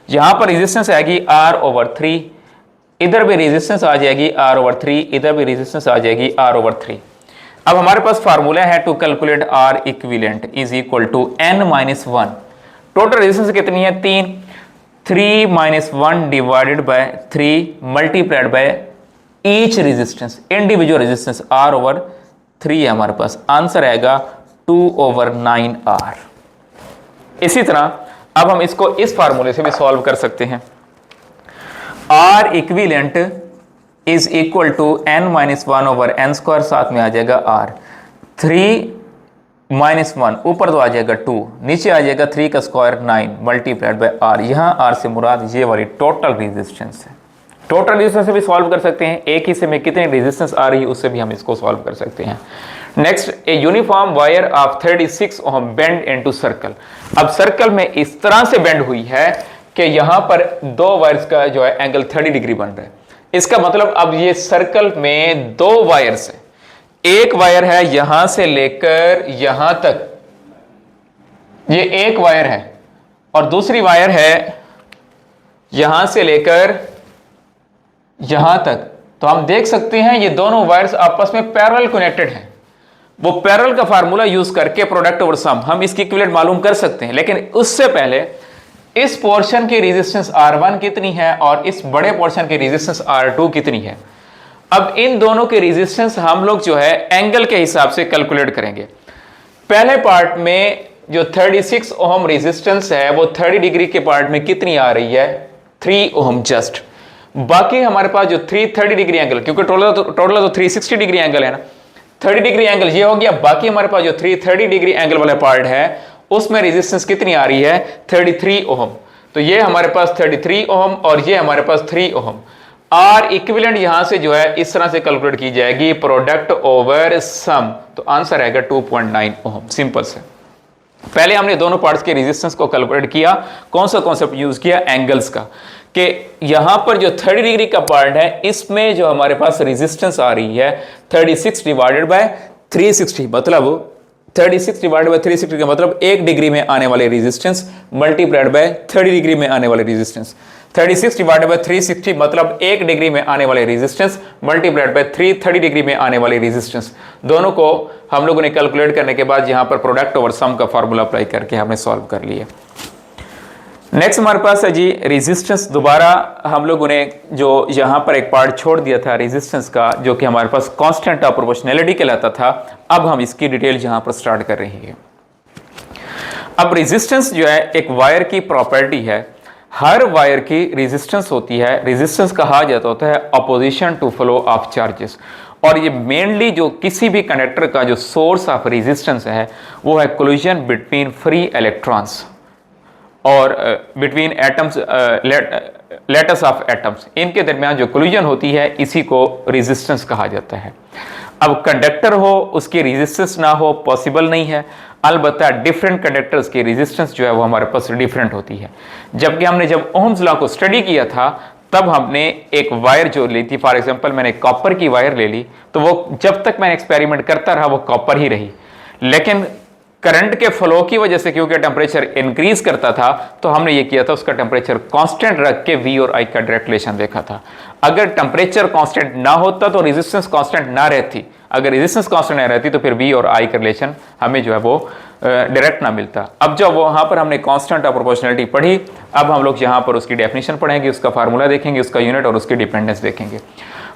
यहां पर रेजिस्टेंस आएगी R/3, इधर भी रेजिस्टेंस आ जाएगी R/3, इधर भी रेजिस्टेंस आ जाएगी R/3। अब हमारे पास फार्मूला है to calculate R equivalent is equal to n-1। Total resistance कितनी है 3, 3 - 1 divided by 3 multiplied by each resistance, individual resistance R/3 है हमारे पास। आंसर आएगा 2/9R। इसी तरह अब हम इसको इस फार्मूले से भी सॉल्व कर सकते हैं। R equivalent is equal to n-1/n², साथ में आ जाएगा R। 3 - 1 ऊपर तो आ जाएगा 2, नीचे आ जाएगा 3 का स्क्वायर 9 मल्टीप्लाइड बाय R। यहां R से मुराद ये वाली टोटल रेजिस्टेंस है। टोटल रेजिस्टेंस से भी सॉल्व कर सकते हैं, एक हिस्से में कितनी रेजिस्टेंस आ रही है उससे भी हम इसको सॉल्व कर सकते हैं। Next, a uniform wire of 36 ohm bend into circle. अब सर्कल में इस तरह से बेंड हुई है कि यहां पर 2 वायर्स का जो है एंगल 30 डिग्री बन रहा है। इसका मतलब अब ये सर्कल में 2 वायर्स है, एक वायर है यहां से लेकर यहां तक, ये एक वायर है, और दूसरी वायर है यहां से लेकर यहां तक। तो हम देख सकते हैं ये दोनों वायर्स आपस में पैरेलल कनेक्टेड हैं। वो पैरेलल का फार्मूला यूज करके प्रोडक्ट ओवर सम हम इसकी इक्विवेलेंट मालूम कर सकते हैं। लेकिन उससे पहले इस पोर्शन की रेजिस्टेंस R1 कितनी है और इस बड़े पोर्शन की रेजिस्टेंस R2 कितनी है। अब इन दोनों के रेजिस्टेंस हम लोग जो है एंगल के हिसाब से कैलकुलेट करेंगे। पहले पार्ट में जो 36 ओम रेजिस्टेंस है वो 30 डिग्री के पार्ट में कितनी आ रही है, 3 ओम जस्ट। बाकी हमारे पास जो 330 डिग्री एंगल, क्योंकि टोटल तो 360 डिग्री एंगल है ना, 30 डिग्री एंगल ये हो गया। बाकी हमारे पास जो 330 डिग्री एंगल वाला पार्ट है उसमें रेजिस्टेंस कितनी आ रही है, 33 ओम। तो ये हमारे पास 33 ओम और ये हमारे पास 3 ओम। आर इक्विवेलेंट यहां से जो है इस तरह से कैलकुलेट की जाएगी, प्रोडक्ट ओवर सम, तो आंसर आएगा 2.9 ओम। सिंपल से पहले हमने दोनों पार्ट्स के रेजिस्टेंस को कैलकुलेट किया। कौन सा कॉन्सेप्ट यूज किया, एंगल्स का, कि यहां पर जो 30 डिग्री का पार्ट है इसमें जो हमारे पास रेजिस्टेंस आ रही है 36 डिवाइडेड बाय 360, मतलब 36 डिवाइडेड बाय 360 का मतलब 1 डिग्री में आने वाले रेजिस्टेंस मल्टीप्लाइड बाय 30 डिग्री में आने वाले रेजिस्टेंस। 36 डिवाइडेड बाय 360 मतलब 1 डिग्री में आने वाले रेजिस्टेंस मल्टीप्लाइड बाय 330 डिग्री में आने वाले रेजिस्टेंस। दोनों को हम लोगों ने कैलकुलेट करने के बाद यहां पर प्रोडक्ट ओवर सम का फार्मूला अप्लाई करके हमने सॉल्व कर लिया। नेक्स्ट हमारे पास है जी रेजिस्टेंस। दोबारा हम लोगों ने जो यहां पर एक पार्ट छोड़ दिया था रेजिस्टेंस का, जो कि हमारे पास कांस्टेंट ऑफ प्रोपोर्शनैलिटी कहलाता था, अब हम इसकी डिटेल यहां पर स्टार्ट कर रहे हैं। अब रेजिस्टेंस जो है एक वायर की प्रॉपर्टी है, हर वायर की रेजिस्टेंस होती है। रेजिस्टेंस कहा जाता होता है opposition to flow of charges, और ये मेनली जो किसी भी कंडक्टर का जो सोर्स ऑफ रेजिस्टेंस है वो है कोलिजन बिटवीन फ्री इलेक्ट्रॉन्स और between atoms, lattice of atoms, इनके दरमियान जो कोलिजन होती है इसी को रेजिस्टेंस कहा जाता है। अब कंडक्टर हो उसकी रेजिस्टेंस ना हो पॉसिबल नहीं है, अलबत्ता डिफरेंट कंडक्टर्स की रेजिस्टेंस जो है वो हमारे पास डिफरेंट होती है। जबकि हमने जब ओम्स लॉ को स्टडी किया था तब हमने एक वायर जो ली थी, फॉर एग्जांपल मैंने कॉपर की वायर ले ली, तो वो जब तक मैंने एक्सपेरिमेंट करता रहा वो कॉपर ही रही। लेकिन करंट के फ्लो की वजह से क्योंकि टेम्परेचर इंक्रीज करता था तो हमने ये किया था उसका टेम्परेचर कांस्टेंट रख के V और I का डायरेक्ट रिलेशन देखा था। अगर टेम्परेचर कांस्टेंट ना होता तो रेजिस्टेंस कांस्टेंट ना रहती, अगर रेजिस्टेंस कांस्टेंट ना रहती तो फिर V और I का रिलेशन हमें जो है वो डायरेक्ट ना मिलता। अब जब वहां पर हमने कांस्टेंट ऑफ प्रोपोर्शनैलिटी पढ़ी, अब हम लोग यहां पर उसकी डेफिनेशन पढ़ेंगे, उसका फार्मूला देखेंगे, उसका यूनिट और उसकी डिपेंडेंस देखेंगे।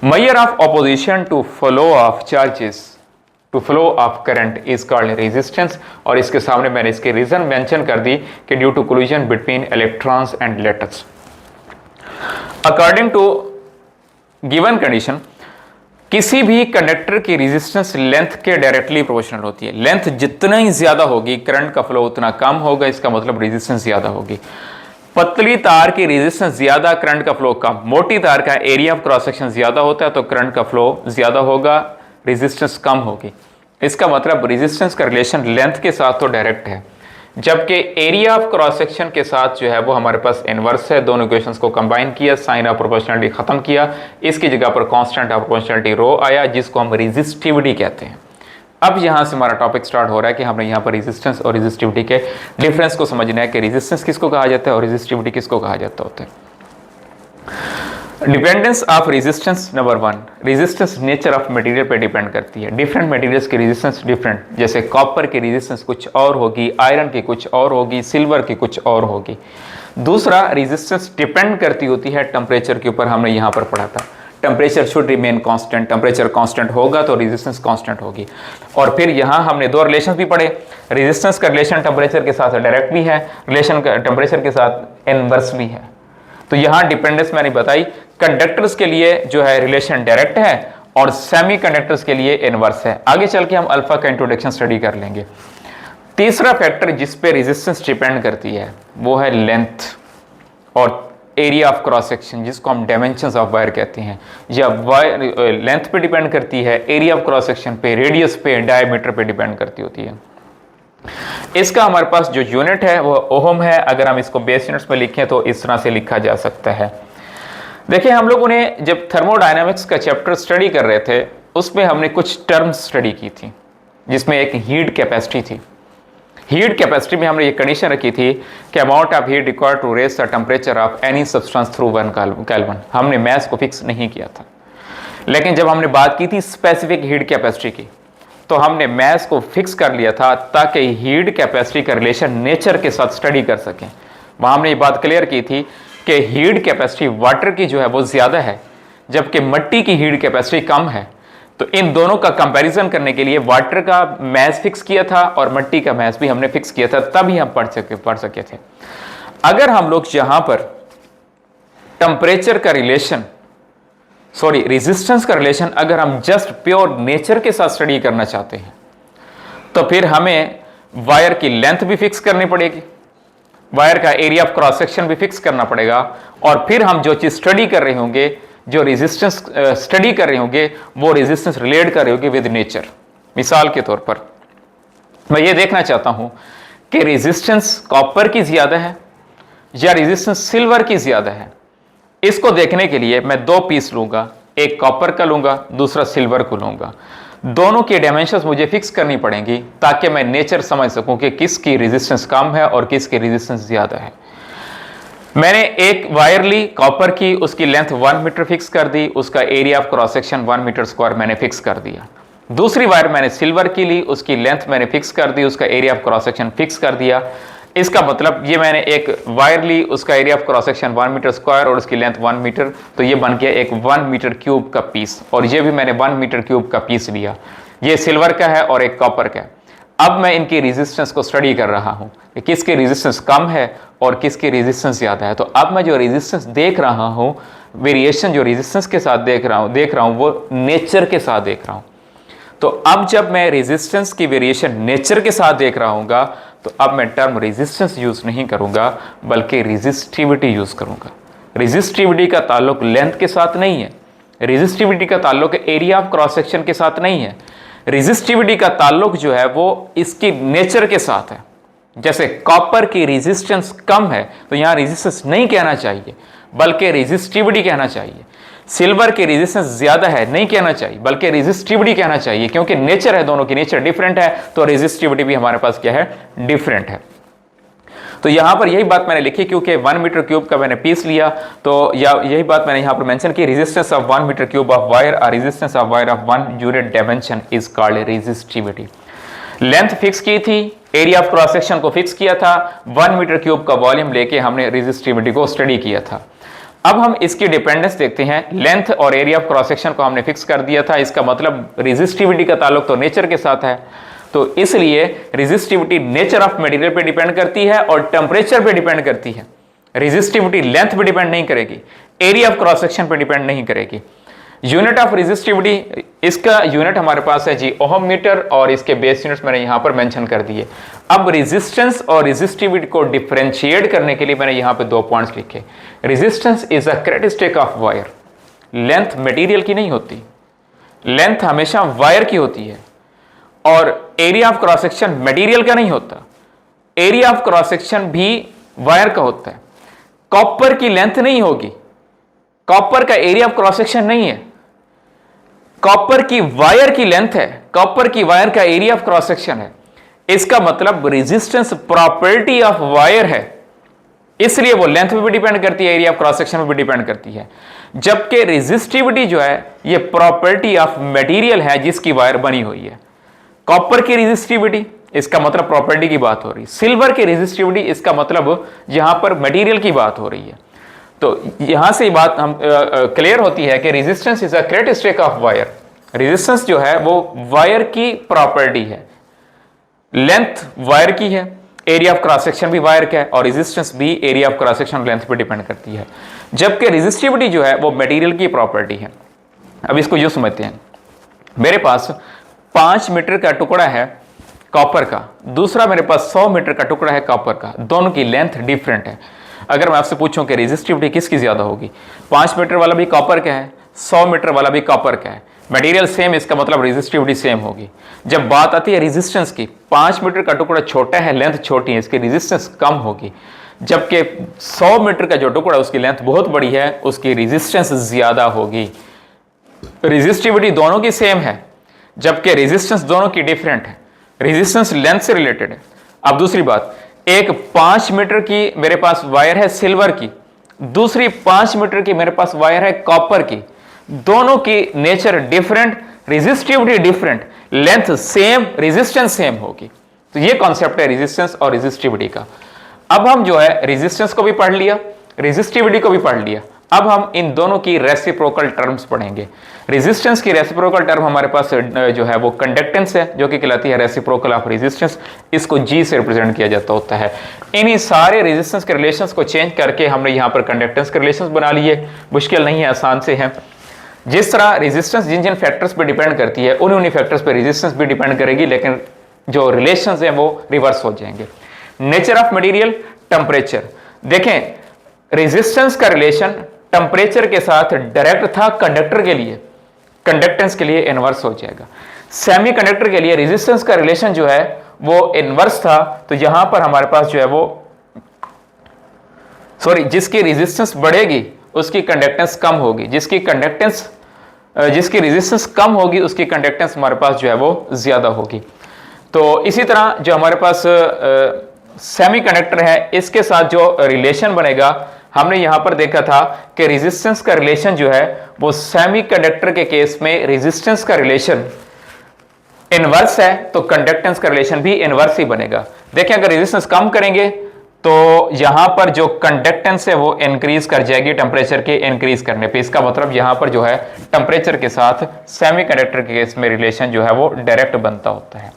Measure of opposition to flow of charges to flow of current is called resistance, और इसके सामने मैंने इसके रीजन मेंशन कर दी कि due to collision between electrons and lattice. According to given condition किसी भी कंडक्टर की रेजिस्टेंस लेंथ के डायरेक्टली प्रोपोर्शनल होती है। लेंथ जितना ही ज्यादा होगी करंट का फ्लो उतना कम होगा, इसका मतलब रेजिस्टेंस ज्यादा होगी। पतली तार की रेजिस्टेंस ज्यादा, करंट का फ्लो कम। मोटी तार का एरिया ऑफ क्रॉस सेक्शन ज्यादा होता है तो करंट का फ्लो ज्यादा होगा, रेजिस्टेंस कम होगी। इसका मतलब रेजिस्टेंस का रिलेशन लेंथ के साथ तो डायरेक्ट है, जबकि एरिया ऑफ क्रॉस सेक्शन के साथ जो है वो हमारे पास इनवर्स है। दोनों इक्वेशंस को कंबाइन किया, साइन ऑफ प्रोपोर्शनैलिटी खत्म किया, इसकी जगह पर कांस्टेंट ऑफ प्रोपोर्शनैलिटी रो आया जिसको हम रेजिस्टिविटी कहते हैं। अब यहां से हमारा टॉपिक स्टार्ट हो रहा है कि हमने यहां पर रेजिस्टेंस और रेजिस्टिविटी के डिफरेंस को समझना है कि रेजिस्टेंस किसको कहा जाता है और रेजिस्टिविटी किसको कहा जाता होता है। Dependence of resistance number 1, resistance nature of material पे डिपेंड करती है। डिफरेंट मटेरियल्स की रेजिस्टेंस डिफरेंट, जैसे कॉपर की रेजिस्टेंस कुछ और होगी, आयरन की कुछ और होगी, सिल्वर की कुछ और होगी। दूसरा, रेजिस्टेंस डिपेंड करती होती है टेम्परेचर के ऊपर, हमने यहां पर पढ़ा था temperature should remain constant, temperature constant होगा तो रेजिस्टेंस कांस्टेंट होगी। और फिर यहां हमने दो रिलेशंस भी पढ़े, रेजिस्टेंस का रिलेशन टेम्परेचर के साथ डायरेक्ट भी है, रिलेशन टेम्परेचर के साथ इनवर्स भी है। तो यहां डिपेंडेंस मैंने बताई, कंडक्टर्स के लिए जो है रिलेशन डायरेक्ट है और सेमी कंडक्टर्स के लिए इनवर्स है। आगे चल के हम अल्फा का इंट्रोडक्शन स्टडी कर लेंगे। तीसरा फैक्टर जिस पे रेजिस्टेंस डिपेंड करती है वो है लेंथ और एरिया ऑफ क्रॉस सेक्शन, जिसको हम डायमेंशंस ऑफ वायर कहते हैं। या वायर लेंथ पे डिपेंड करती है, एरिया ऑफ क्रॉस सेक्शन पे, रेडियस पे, डायमीटर पे डिपेंड करती होती है। इसका हमारे पास जो यूनिट है वो ओहम है। अगर हम इसको बेस यूनिट्स में लिखें तो इस तरह से लिखा जा सकता है। देखिए, हम लोगों ने जब थर्मोडायनामिक्स का चैप्टर स्टडी कर रहे थे उसमें हमने कुछ टर्म्स स्टडी की थी, जिसमें एक हीट कैपेसिटी थी। हीट कैपेसिटी में हमने ये कंडीशन रखी थी कि amount of heat required to raise the temperature of any substance through 1 kelvin. हमने मास को फिक्स नहीं किया था, लेकिन जब हमने बात की थी स्पेसिफिक हीट कैपेसिटी की तो हमने मास को फिक्स कर लिया था ताकि हीट कैपेसिटी का रिलेशन नेचर के साथ स्टडी कर सकें। वहां हमने ये बात क्लियर की थी कि हीट कैपेसिटी वाटर की जो है वो ज्यादा है, जबकि मिट्टी की हीट कैपेसिटी कम है। तो इन दोनों का कंपैरिजन करने के लिए वाटर का मैस फिक्स किया था और मिट्टी का मैस भी हमने फिक्स किया था, तभी हम पढ़ सके थे। अगर हम लोग यहां पर टेम्परेचर का रिलेशन, रेजिस्टेंस का रिलेशन अगर हम जस्ट प्योर नेचर के साथ स्टडी करना चाहते हैं, तो फिर हमें वायर की लेंथ भी फिक्स करनी पड़ेगी, वायर का एरिया ऑफ क्रॉस सेक्शन भी फिक्स करना पड़ेगा, और फिर हम जो चीज स्टडी कर रहे होंगे, जो रेजिस्टेंस स्टडी कर रहे होंगे, वो रेजिस्टेंस रिलेट कर रहे होंगे विद नेचर। मिसाल के तौर पर मैं ये देखना चाहता हूं कि रेजिस्टेंस कॉपर की ज्यादा है या रेजिस्टेंस सिल्वर की ज्यादा है। इसको देखने के लिए मैं दो पीस लूंगा, एक कॉपर का लूंगा, दूसरा सिल्वर को लूंगा। दोनों की डायमेंशंस मुझे फिक्स करनी पड़ेंगी ताकि मैं नेचर समझ सकूं कि किसकी रेजिस्टेंस कम है और किसकी रेजिस्टेंस ज्यादा है। मैंने एक वायर ली कॉपर की, उसकी लेंथ 1 मीटर फिक्स कर दी, उसका area of cross section 1 metre square मैंने फिक्स कर दिया। दूसरी वायर मैंने सिल्वर की ली, उसकी लेंथ मैंने फिक्स कर दी, उसका area of cross section fix कर दिया। इसका मतलब ये मैंने एक वायर ली, उसका area of cross section 1 metre square और उसकी लेंथ 1 मीटर, तो ये बन गया एक 1 मीटर क्यूब का पीस, और ये भी मैंने 1 मीटर क्यूब का पीस लिया। ये सिल्वर का है और एक कॉपर का है। अब मैं इनकी रेजिस्टेंस को स्टडी कर रहा हूं कि किसकी रेजिस्टेंस कम है और किसकी रेजिस्टेंस ज्यादा है। तो अब मैं जो रेजिस्टेंस देख रहा हूं, वेरिएशन जो रेजिस्टेंस के साथ देख रहा हूं वो नेचर के साथ देख रहा हूं। तो अब जब मैं रेजिस्टेंस की वेरिएशन नेचर के साथ देख रहा हूंगा, तो अब मैं टर्म रेजिस्टेंस यूज नहीं करूंगा बल्कि रेजिस्टिविटी यूज करूंगा। रेजिस्टिविटी का ताल्लुक लेंथ के साथ नहीं है, रेजिस्टिविटी का ताल्लुक एरिया ऑफ क्रॉस सेक्शन के साथ नहीं है, रेजिस्टिविटी का ताल्लुक जो है वो इसकी नेचर के साथ है। जैसे कॉपर की रेजिस्टेंस कम है तो यहां रेजिस्टेंस नहीं कहना चाहिए बल्कि रेजिस्टिविटी कहना चाहिए। सिल्वर की रेजिस्टेंस ज्यादा है नहीं कहना चाहिए बल्कि रेजिस्टिविटी कहना चाहिए, क्योंकि नेचर है, दोनों की नेचर डिफरेंट है, तो रेजिस्टिविटी भी हमारे पास क्या है, डिफरेंट है। तो यहां पर यही बात मैंने लिखी, क्योंकि 1 मीटर क्यूब का मैंने पीस लिया, तो यही बात मैंने यहां पर मेंशन की, resistance of 1 metre cube of wire और resistance of wire of 1 unit dimension is called resistivity. Length fix की थी, एरिया ऑफ क्रॉस सेक्शन को फिक्स किया था, 1 मीटर क्यूब का वॉल्यूम लेके हमने रेजिस्टिविटी को स्टडी किया था। अब हम इसकी डिपेंडेंस देखते हैं। लेंथ और एरिया ऑफ क्रॉस सेक्शन को हमने फिक्स कर दिया था, इसका मतलब रेजिस्टिविटी का ताल्लुक तो नेचर के साथ है, तो इसलिए रेजिस्टिविटी नेचर ऑफ मटेरियल पे डिपेंड करती है और टेम्परेचर पे डिपेंड करती है। रेजिस्टिविटी लेंथ पे डिपेंड नहीं करेगी, एरिया ऑफ क्रॉस सेक्शन पे डिपेंड नहीं करेगी। यूनिट ऑफ रेजिस्टिविटी, इसका यूनिट हमारे पास है जी ओहम मीटर, और इसके बेस यूनिट्स मैंने यहां पर मेंशन कर दिए। अब रेजिस्टेंस और रेजिस्टिविटी को डिफरेंशिएट करने के लिए मैंने यहां पे 2 पॉइंट्स लिखे। Resistance is a characteristic of wire, length material की नहीं होती, लेंथ हमेशा वायर की होती है, और area of cross section material का नहीं होता, एरिया ऑफ क्रॉस सेक्शन भी वायर का होता है। कॉपर की लेंथ नहीं होगी, कॉपर का एरिया ऑफ क्रॉस सेक्शन नहीं है, कॉपर की वायर की लेंथ है, कॉपर की वायर का एरिया ऑफ क्रॉस सेक्शन है। इसका मतलब रेजिस्टेंस प्रॉपर्टी ऑफ वायर है, इसलिए वो लेंथ पे भी डिपेंड करती है, एरिया ऑफ क्रॉस सेक्शन पे भी डिपेंड करती है। जबकि रेजिस्टिविटी जो है ये प्रॉपर्टी ऑफ मटेरियल है जिसकी वायर बनी हुई है। कॉपर की रेजिस्टिविटी, इसका मतलब प्रॉपर्टी की बात हो रही है। सिल्वर की रेजिस्टिविटी, इसका मतलब यहां पर मटेरियल की बात हो रही है। तो यहां से बात हम क्लियर होती है कि resistance is a characteristic of wire. Resistance जो है वो वायर की प्रॉपर्टी है, लेंथ वायर की है, एरिया ऑफ क्रॉस सेक्शन भी वायर का है, और रेजिस्टेंस भी area of cross section length पे डिपेंड करती है। जबकि रेजिस्टिविटी जो है वो मटेरियल की प्रॉपर्टी है। अब इसको यूं समझते हैं, मेरे पास 5 मीटर का टुकड़ा है कॉपर का, दूसरा मेरे पास 100 मीटर का टुकड़ा है कॉपर का, दोनों की लेंथ डिफरेंट है। अगर मैं आपसे पूछूं कि रेजिस्टिविटी किसकी ज्यादा होगी, 5 मीटर वाला भी कॉपर का है, 100 मीटर वाला भी कॉपर का है, मटेरियल सेम, इसका मतलब रेजिस्टिविटी सेम होगी। जब बात आती है रेजिस्टेंस की, 5 मीटर का टुकड़ा छोटा है, लेंथ छोटी है, इसकी रेजिस्टेंस कम होगी। जबकि 100 मीटर का जो टुकड़ा उसकी लेंथ बहुत बड़ी है, उसकी रेजिस्टेंस ज्यादा होगी। रेजिस्टिविटी दोनों की सेम है जबकि रेजिस्टेंस दोनों की डिफरेंट है, रेजिस्टेंस लेंथ से रिलेटेड है। अब दूसरी बात, एक 5 मीटर की मेरे पास वायर है सिल्वर की, दूसरी 5 मीटर की मेरे पास वायर है कॉपर की, दोनों की nature different, resistivity different, length same, resistance same होगी। तो ये कॉन्सेप्ट है रेजिस्टेंस और रेजिस्टिविटी का। अब हम जो है रेजिस्टेंस को भी पढ़ लिया, रेजिस्टिविटी को भी पढ़ लिया, अब हम इन दोनों की रेसिप्रोकल टर्म्स पढ़ेंगे। रेजिस्टेंस की रेसिप्रोकल टर्म हमारे पास जो है वो कंडक्टेंस है, जो कि कहलाती है रेसिप्रोकल ऑफ रेजिस्टेंस। इसको जी से रिप्रेजेंट किया जाता होता है। इन्हीं सारे रेजिस्टेंस के रिलेशंस को चेंज करके हमने यहाँ पर कंडक्टेंस के रिलेशंस बना लिए। मुश्किल नहीं है, आसान से है। जिस तरह रेजिस्टेंस जिन जिन फैक्टर्स पे डिपेंड करती है, उन्हीं फैक्टर्स पे रेजिस्टेंस भी डिपेंड करेगी, लेकिन जो रिलेशंस हैं वो रिवर्स हो जाएंगे। Nature of material, temperature. देखें, रेजिस्टेंस का रिलेशन टेम्परेचर के साथ डायरेक्ट था कंडक्टर के लिए, कंडक्टेंस के लिए इनवर्स हो जाएगा। सेमी कंडक्टर के लिए रेजिस्टेंस का रिलेशन जो है वो इनवर्स था, तो यहां पर हमारे पास जो है वो जिसकी रेजिस्टेंस बढ़ेगी उसकी कंडक्टेंस कम होगी, जिसकी रेजिस्टेंस कम होगी उसकी कंडक्टेंस हमारे पास जो है वो ज्यादा होगी। तो इसी तरह जो हमारे पास सेमी कंडक्टर है, इसके साथ जो रिलेशन बनेगा, हमने यहां पर देखा था कि रेजिस्टेंस का रिलेशन जो है वो सेमी कंडक्टर के केस में रेजिस्टेंस का रिलेशन इनवर्स है, तो कंडक्टेंस का रिलेशन भी इनवर्स ही बनेगा। देखिए, अगर रेजिस्टेंस कम करेंगे तो यहां पर जो कंडक्टेंस है वो इंक्रीज कर जाएगी टेम्परेचर के इंक्रीज करने पे। इसका मतलब यहां पर जो है टेम्परेचर के साथ सेमी कंडक्टर के केस में रिलेशन जो है वो डायरेक्ट बनता होता है।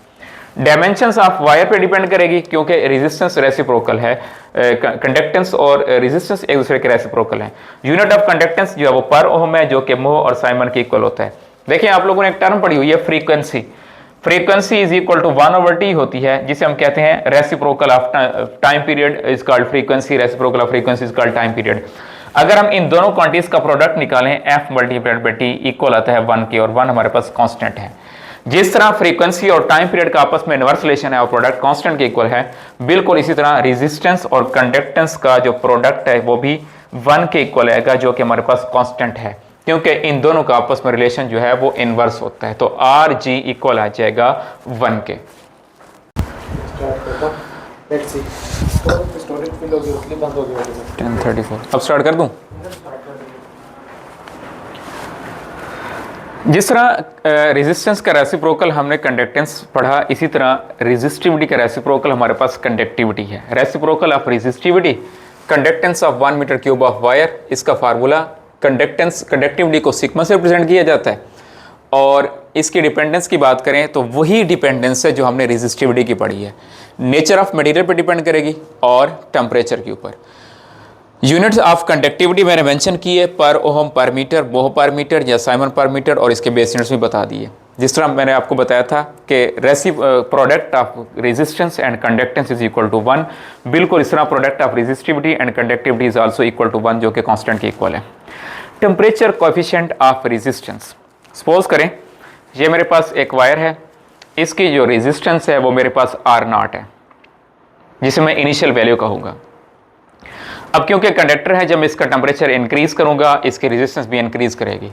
डायमेंशंस ऑफ वायर पे डिपेंड करेगी, क्योंकि रेजिस्टेंस रेसिप्रोकल है, कंडक्टेंस और रेजिस्टेंस एक दूसरे के रेसिप्रोकल है। यूनिट ऑफ कंडक्टेंस जो है वो पर ओम है, जो कि मोह और साइमन के इक्वल होता है। देखिए, आप लोगों ने एक टर्म पढ़ी हुई है frequency. Frequency is equal to 1/t होती है, जिसे हम कहते हैं reciprocal of time period is called frequency, reciprocal of frequency is called time period. अगर हम इन दोनों क्वांटिटीज का प्रोडक्ट निकालें, f multiplied by t equal आता है 1 के, और 1 हमारे पास कांस्टेंट है। जिस तरह फ्रीक्वेंसी और टाइम पीरियड का आपस में इनवर्स रिलेशन है और प्रोडक्ट कांस्टेंट के इक्वल है, बिल्कुल इसी तरह रेजिस्टेंस और कंडक्टेंस का जो प्रोडक्ट है वो भी 1 के इक्वल आएगा, जो कि हमारे पास कांस्टेंट है, क्योंकि इन दोनों का आपस में रिलेशन जो है वो इनवर्स होता है। तो आर जी इक्वल आ जाएगा 1 के। अब स्टार्ट कर दूं। जिस तरह रेजिस्टेंस का रेसिप्रोकल हमने कंडक्टेंस पढ़ा, इसी तरह रेजिस्टिविटी का रेसिप्रोकल हमारे पास कंडक्टिविटी है। Reciprocal of resistivity, conductance of 1 metre cube of wire. इसका फार्मूला कंडक्टिविटी को सिग्मा से रिप्रेजेंट किया जाता है, और इसकी डिपेंडेंस की बात करें तो वही डिपेंडेंस है जो हमने रेजिस्टिविटी की पढ़ी है। नेचर ऑफ मटेरियल पर डिपेंड करेगी और टेम्परेचर के ऊपर। यूनिट्स ऑफ कंडक्टिविटी मैंने मेंशन की है, पर ओहम पर मीटर, मोह पर मीटर या साइमन पर मीटर, और इसके बेस यूनिट्स भी बता दिए। जिस तरह मैंने आपको बताया था कि product of resistance and conductance is equal to 1, बिल्कुल इस तरह product of resistivity and conductivity is also equal to 1, जो कि कांस्टेंट के इक्वल है। Temperature coefficient of resistance. Suppose करें ये मेरे पास एक वायर है, इसकी जो रेजिस्टेंस है वो मेरे पास R0 है, जिसे मैं इनिशियल वैल्यू कहूँगा। अब क्योंकि कंडक्टर है, जब मैं इसका टेम्परेचर इंक्रीज करूंगा, इसकी रेजिस्टेंस भी इंक्रीज करेगी।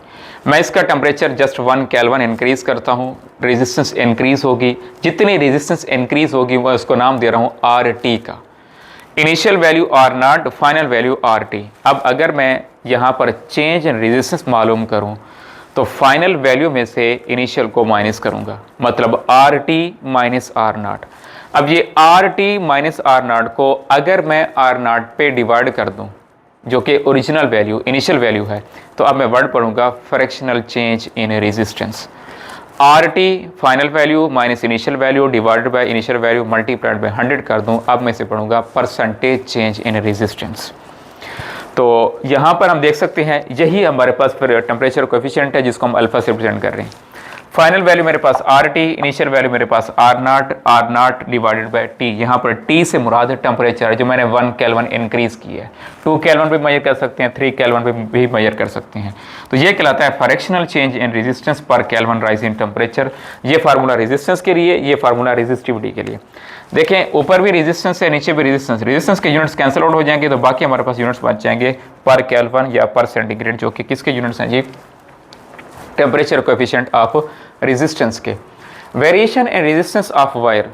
मैं इसका टेम्परेचर जस्ट 1 केल्विन इंक्रीज करता हूं, रेजिस्टेंस इंक्रीज होगी। जितनी रेजिस्टेंस इंक्रीज होगी मैं उसको नाम दे रहा हूं RT का। Initial value R0, final value RT। अब अगर मैं यहां पर चेंज इन रेजिस्टेंस मालूम करूं तो फाइनल वैल्यू में से इनिशियल को माइनस करूंगा, मतलब RT माइनस R0। अब ये RT माइनस R0 को अगर मैं R0 पे डिवाइड कर दूं, जो कि ओरिजिनल वैल्यू इनिशियल वैल्यू है, तो अब मैं वर्ड पढ़ूंगा fractional change in resistance. RT final value minus initial value divided by initial value multiplied by 100 कर दूं। अब मैं इसे पढ़ूंगा परसेंटेज चेंज इन रेजिस्टेंस। तो यहाँ पर हम देख सकते हैं यही हमारे पास फिर टेम्परेचर कोएफिशिएंट है, जिसको हम अल्फा से रिप्रेजेंट कर रहे हैं। फाइनल वैल्यू मेरे पास RT, इनिशियल वैल्यू मेरे पास R0 डिवाइडेड बाय T। यहाँ पर T से मुराद है टेम्परेचर, जो मैंने 1 केल्विन इंक्रीज की है। 2 केल्विन पे मेजर कर सकते हैं, 3 केल्विन पे भी मेजर कर सकते हैं। तो ये कहलाता है फ्रैक्शनल चेंज इन रेजिस्टेंस पर केल्विन राइज इन टेम्परेचर। ये फार्मूला रेजिस्टेंस के लिए, ये फार्मूला रेजिस्टिविटी के लिए। देखें, ऊपर भी रेजिस्टेंस है, नीचे भी रेजिस्टेंस के यूनिट्स कैंसिल आउट हो जाएंगे, तो बाकी हमारे पास यूनिट्स बच जाएंगे पर केल्विन या पर सेंटीग्रेड, जो कि किसके यूनिट्स हैं जी? टेम्परेचर कोएफिशिएंट ऑफ रेजिस्टेंस के। Variation in resistance of wire,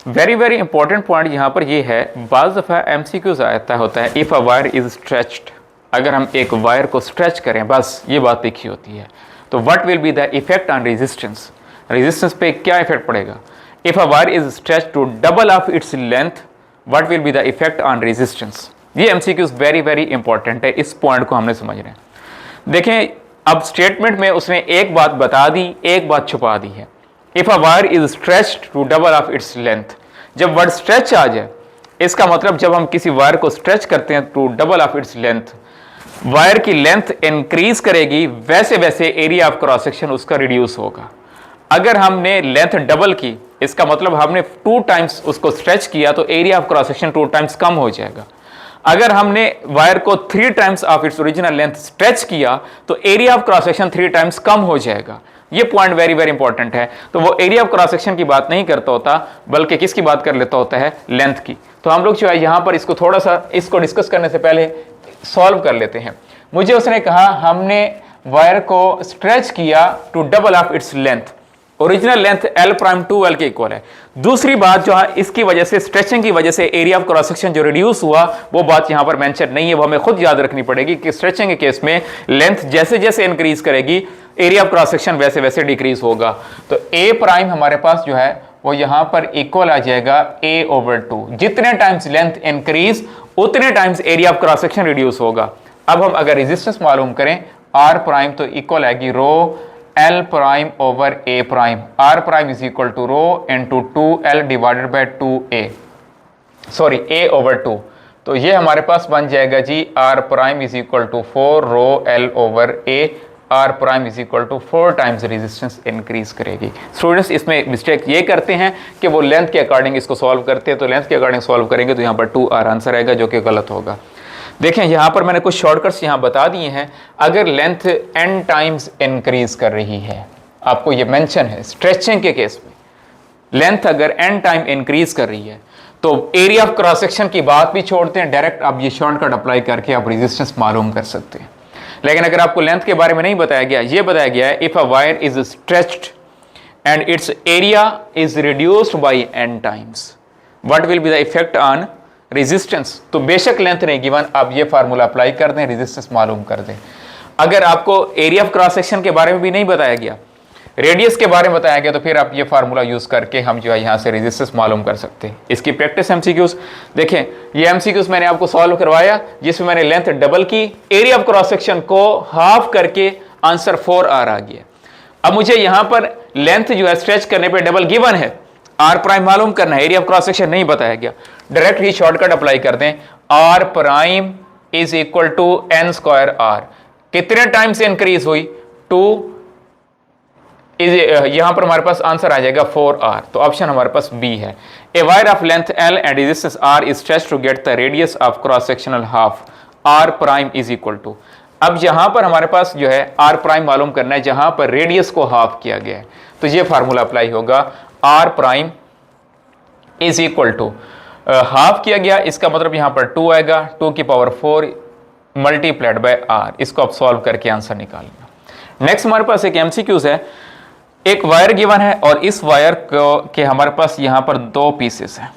very important point यहाँ पर ये है, बाज़ दफ़ा MCQs आता होता है, if a wire is stretched, अगर हम एक वायर को स्ट्रेच करें, बस ये बात लिखी होती है, तो what will be the effect on resistance, resistance पे क्या इफेक्ट पड़ेगा। If a wire is stretched to double of its length, what will be the effect on resistance. ये एमसीक्यूज वेरी वेरी इंपॉर्टेंट है, इस पॉइंट को हमने समझना है। देखें अब स्टेटमेंट में उसने एक बात बता दी, एक बात छुपा दी है। If a wire is stretched to double of its length, जब वर्ड स्ट्रेच आ जाए इसका मतलब जब हम किसी वायर को स्ट्रेच करते हैं to double of its length, wire की लेंथ इंक्रीज करेगी, वैसे वैसे एरिया ऑफ क्रॉस सेक्शन उसका रिड्यूस होगा। अगर हमने लेंथ डबल की, इसका मतलब हमने 2 टाइम्स उसको स्ट्रेच किया, तो area of cross section 2 times कम हो जाएगा। अगर हमने वायर को 3 times of its original length stretch किया, तो area of cross section 3 times कम हो जाएगा। ये पॉइंट वेरी वेरी इंपॉर्टेंट है। तो वो एरिया ऑफ क्रॉस सेक्शन की बात नहीं करता होता, बल्कि किसकी बात कर लेता होता है, लेंथ की। तो हम लोग जो है यहां पर इसको थोड़ा सा इसको डिस्कस करने से पहले सॉल्व कर लेते हैं। मुझे उसने कहा हमने वायर को स्ट्रेच किया to double of its length, original length L prime 2L के इक्वल है। दूसरी बात जो है इसकी वजह से, स्ट्रेचिंग की वजह से एरिया ऑफ क्रॉस सेक्शन जो रिड्यूस हुआ, वो बात यहां पर मेंशन नहीं है, वो हमें खुद याद रखनी पड़ेगी कि स्ट्रेचिंग के केस में लेंथ जैसे जैसे इंक्रीज करेगी, एरिया ऑफ क्रॉस सेक्शन वैसे वैसे डिक्रीज होगा। तो A प्राइम हमारे पास जो है वो यहां पर इक्वल आ जाएगा A/2। जितने टाइम्स लेंथ इंक्रीज उतने times area of cross section reduce होगा। अब हम अगर रेजिस्टेंस मालूम करें R प्राइम, तो इक्वल आएगी rho L prime over A prime. R prime is equal to rho into 2L divided by 2A, sorry A/2। तो ये हमारे पास बन जाएगा जी R prime is equal to 4 rho L over A। R prime is equal to 4 times resistance increase करेगी। Students इसमें mistake ये करते हैं कि वो लेंथ के अकॉर्डिंग इसको सॉल्व करते हैं, तो लेंथ के अकॉर्डिंग सॉल्व करेंगे तो यहाँ पर 2R आंसर आएगा, जो कि गलत होगा। देखें यहाँ पर मैंने कुछ शॉर्टकट्स यहाँ बता दिए हैं। अगर लेंथ n टाइम्स इंक्रीज कर रही है, आपको ये मेंशन है स्ट्रेचिंग के केस में, लेंथ अगर n टाइम इंक्रीज कर रही है तो एरिया ऑफ क्रॉस सेक्शन की बात भी छोड़ते हैं, डायरेक्ट आप ये शॉर्टकट अप्लाई करके आप रेजिस्टेंस मालूम कर सकते हैं। लेकिन अगर आपको लेंथ के बारे में नहीं बताया गया, ये बताया गया है if a wire is stretched and it's area is reduced by n times, what will be the effect on resistance. तो बेशक लेंथ नहीं गिवन, आप ये फार्मूला अप्लाई कर दें, रेजिस्टेंस मालूम कर दें। अगर आपको एरिया ऑफ क्रॉस सेक्शन के बारे में भी नहीं बताया गया, रेडियस के बारे में बताया गया, तो फिर आप ये फार्मूला यूज करके हम जो है यहाँ से रेजिस्टेंस मालूम कर सकते हैं। इसकी प्रैक्टिस एमसीक्यूज देखें, ये एमसीक्यूज मैंने आपको सॉल्व करवाया जिसमें मैंने लेंथ डबल की, एरिया ऑफ क्रॉस सेक्शन को हाफ करके आंसर 4R आ गया। अब मुझे यहाँ पर लेंथ जो है स्ट्रेच करने पर डबल गिवन है, R प्राइम मालूम करना है, एरिया ऑफ क्रॉस सेक्शन नहीं बताया गया। डायरेक्ट ही शॉर्टकट अप्लाई कर दें, R prime is equal to n square R। कितने टाइम से इंक्रीज हुई, 2 इज, यहां पर हमारे पास आंसर आ जाएगा 4R। तो ऑप्शन हमारे पास बी है। A wire of length L and resistance R is stretched to get the radius of cross sectional half, R prime is equal to. अब यहां पर हमारे पास जो है R प्राइम मालूम करना है जहां पर रेडियस को हाफ किया गया है, तो ये फार्मूला अप्लाई होगा, R prime is equal to half किया गया, इसका मतलब यहां पर 2 आएगा, 2 की पावर 4 मल्टीप्लाइड बाय R। इसको आप सॉल्व करके आंसर निकालना। नेक्स्ट हमारे पास एक एमसीक्यूज है, एक वायर गिवन है और इस वायर को के हमारे पास यहां पर 2 पीसेस हैं,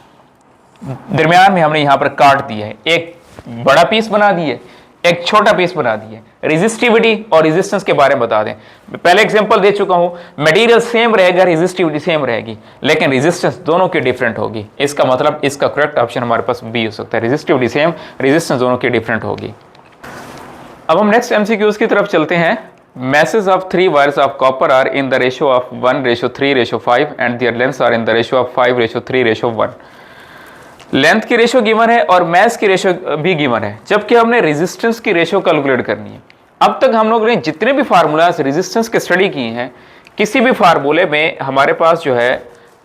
दरमियान में हमने यहां पर काट दिया है, एक बड़ा पीस बना दिए, एक छोटा पीस बना दिए। रेजिस्टिविटी और रेजिस्टेंस के बारे में बता दें, पहले एग्जांपल दे चुका हूं, मटेरियल सेम रहेगा, रेजिस्टिविटी सेम रहेगी, लेकिन रेजिस्टेंस दोनों की डिफरेंट होगी। इसका मतलब इसका करेक्ट ऑप्शन हमारे पास बी हो सकता है, रेजिस्टिविटी सेम, रेजिस्टेंस दोनों की डिफरेंट होगी। अब हम नेक्स्ट एमसीक्यूज की तरफ चलते हैं। Masses of 3 wires of copper are in the ratio of 1:3:5 and their lengths are in the ratio of 5:3:1। Length की रेशो गिवन है और मैस की रेशो भी गिवन है, जबकि हमने रेजिस्टेंस की रेशो कैलकुलेट करनी है। अब तक हम लोग ने जितने भी फार्मूलाज रेजिस्टेंस के स्टडी किए हैं, किसी भी फार्मूले में हमारे पास जो है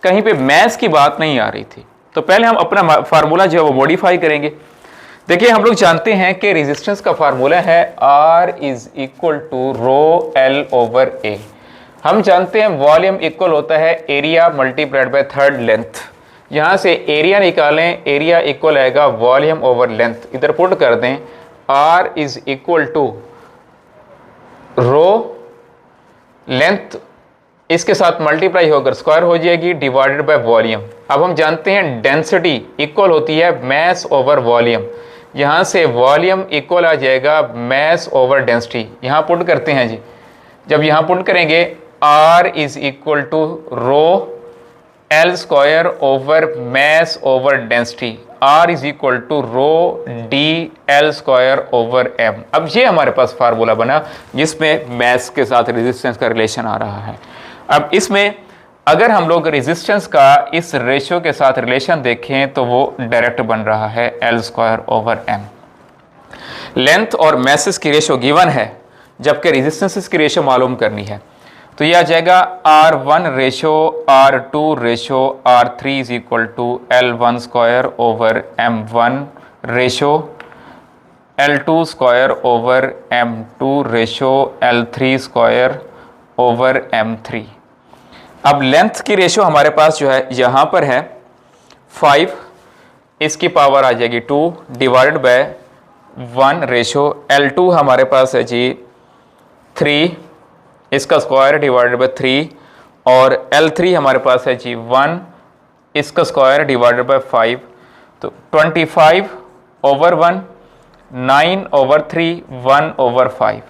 कहीं पे मैस की बात नहीं आ रही थी। तो पहले हम अपना फार्मूला जो है वो मॉडिफाई करेंगे। देखिए हम लोग जानते हैं कि रेजिस्टेंस का फार्मूला है R is equal to rho L over A। हम जानते हैं वॉल्यूम इक्वल होता है area multiplied by third length. यहां से एरिया निकालें, एरिया इक्वल आएगा वॉल्यूम ओवर लेंथ, इधर पुट कर दें, R is equal to rho length, इसके साथ मल्टीप्लाई होकर स्क्वायर हो जाएगी डिवाइडेड बाय वॉल्यूम। अब हम जानते हैं डेंसिटी इक्वल होती है मैस ओवर वॉल्यूम, यहां से वॉल्यूम इक्वल आ जाएगा मैस ओवर डेंसिटी। यहां पुट करते हैं जी, जब यहां पुट करेंगे R is equal to rho L square over mass over density. R is equal to rho D L square over M. अब ये हमारे पास फार्मूला बना जिसमें मैस के साथ रेजिस्टेंस का रिलेशन आ रहा है। अब इसमें अगर हम लोग रेजिस्टेंस का इस रेशियो के साथ रिलेशन देखें तो वो डायरेक्ट बन रहा है L square over M. Length और मैसेस की रेशियो गिवन है, जबकि रेजिस्टेंसेस की रेशियो मालूम करनी है, तो यह आ जाएगा R1 ratio R2 ratio R3 is equal to L1 square over M1 ratio L2 square over M2 ratio L3 square over M3। अब लेंथ की रेशियो हमारे पास जो है यहाँ पर है 5, इसकी पावर आ जाएगी 2 डिवाइडेड बाय 1 रेशियो L2 हमारे पास है जी 3, इसका स्क्वायर डिवाइडेड बाय 3, और L3 हमारे पास है जी 1, इसका स्क्वायर डिवाइडेड बाय 5, तो 25 ओवर 1, 9 ओवर 3, 1 ओवर 5,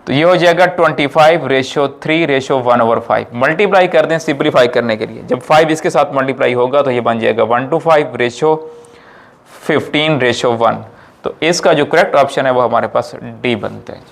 तो ये हो जाएगा 25 रेशियो 3 रेशियो 1 ओवर 5। मल्टीप्लाई कर दें सिंप्लीफाई करने के लिए, जब 5 इसके साथ मल्टीप्लाई होगा तो ये बन जाएगा 1/5 रेशियो 15 रेशियो 1। तो इसका जो करेक्ट ऑप्शन है वो हमारे पास डी बनता है।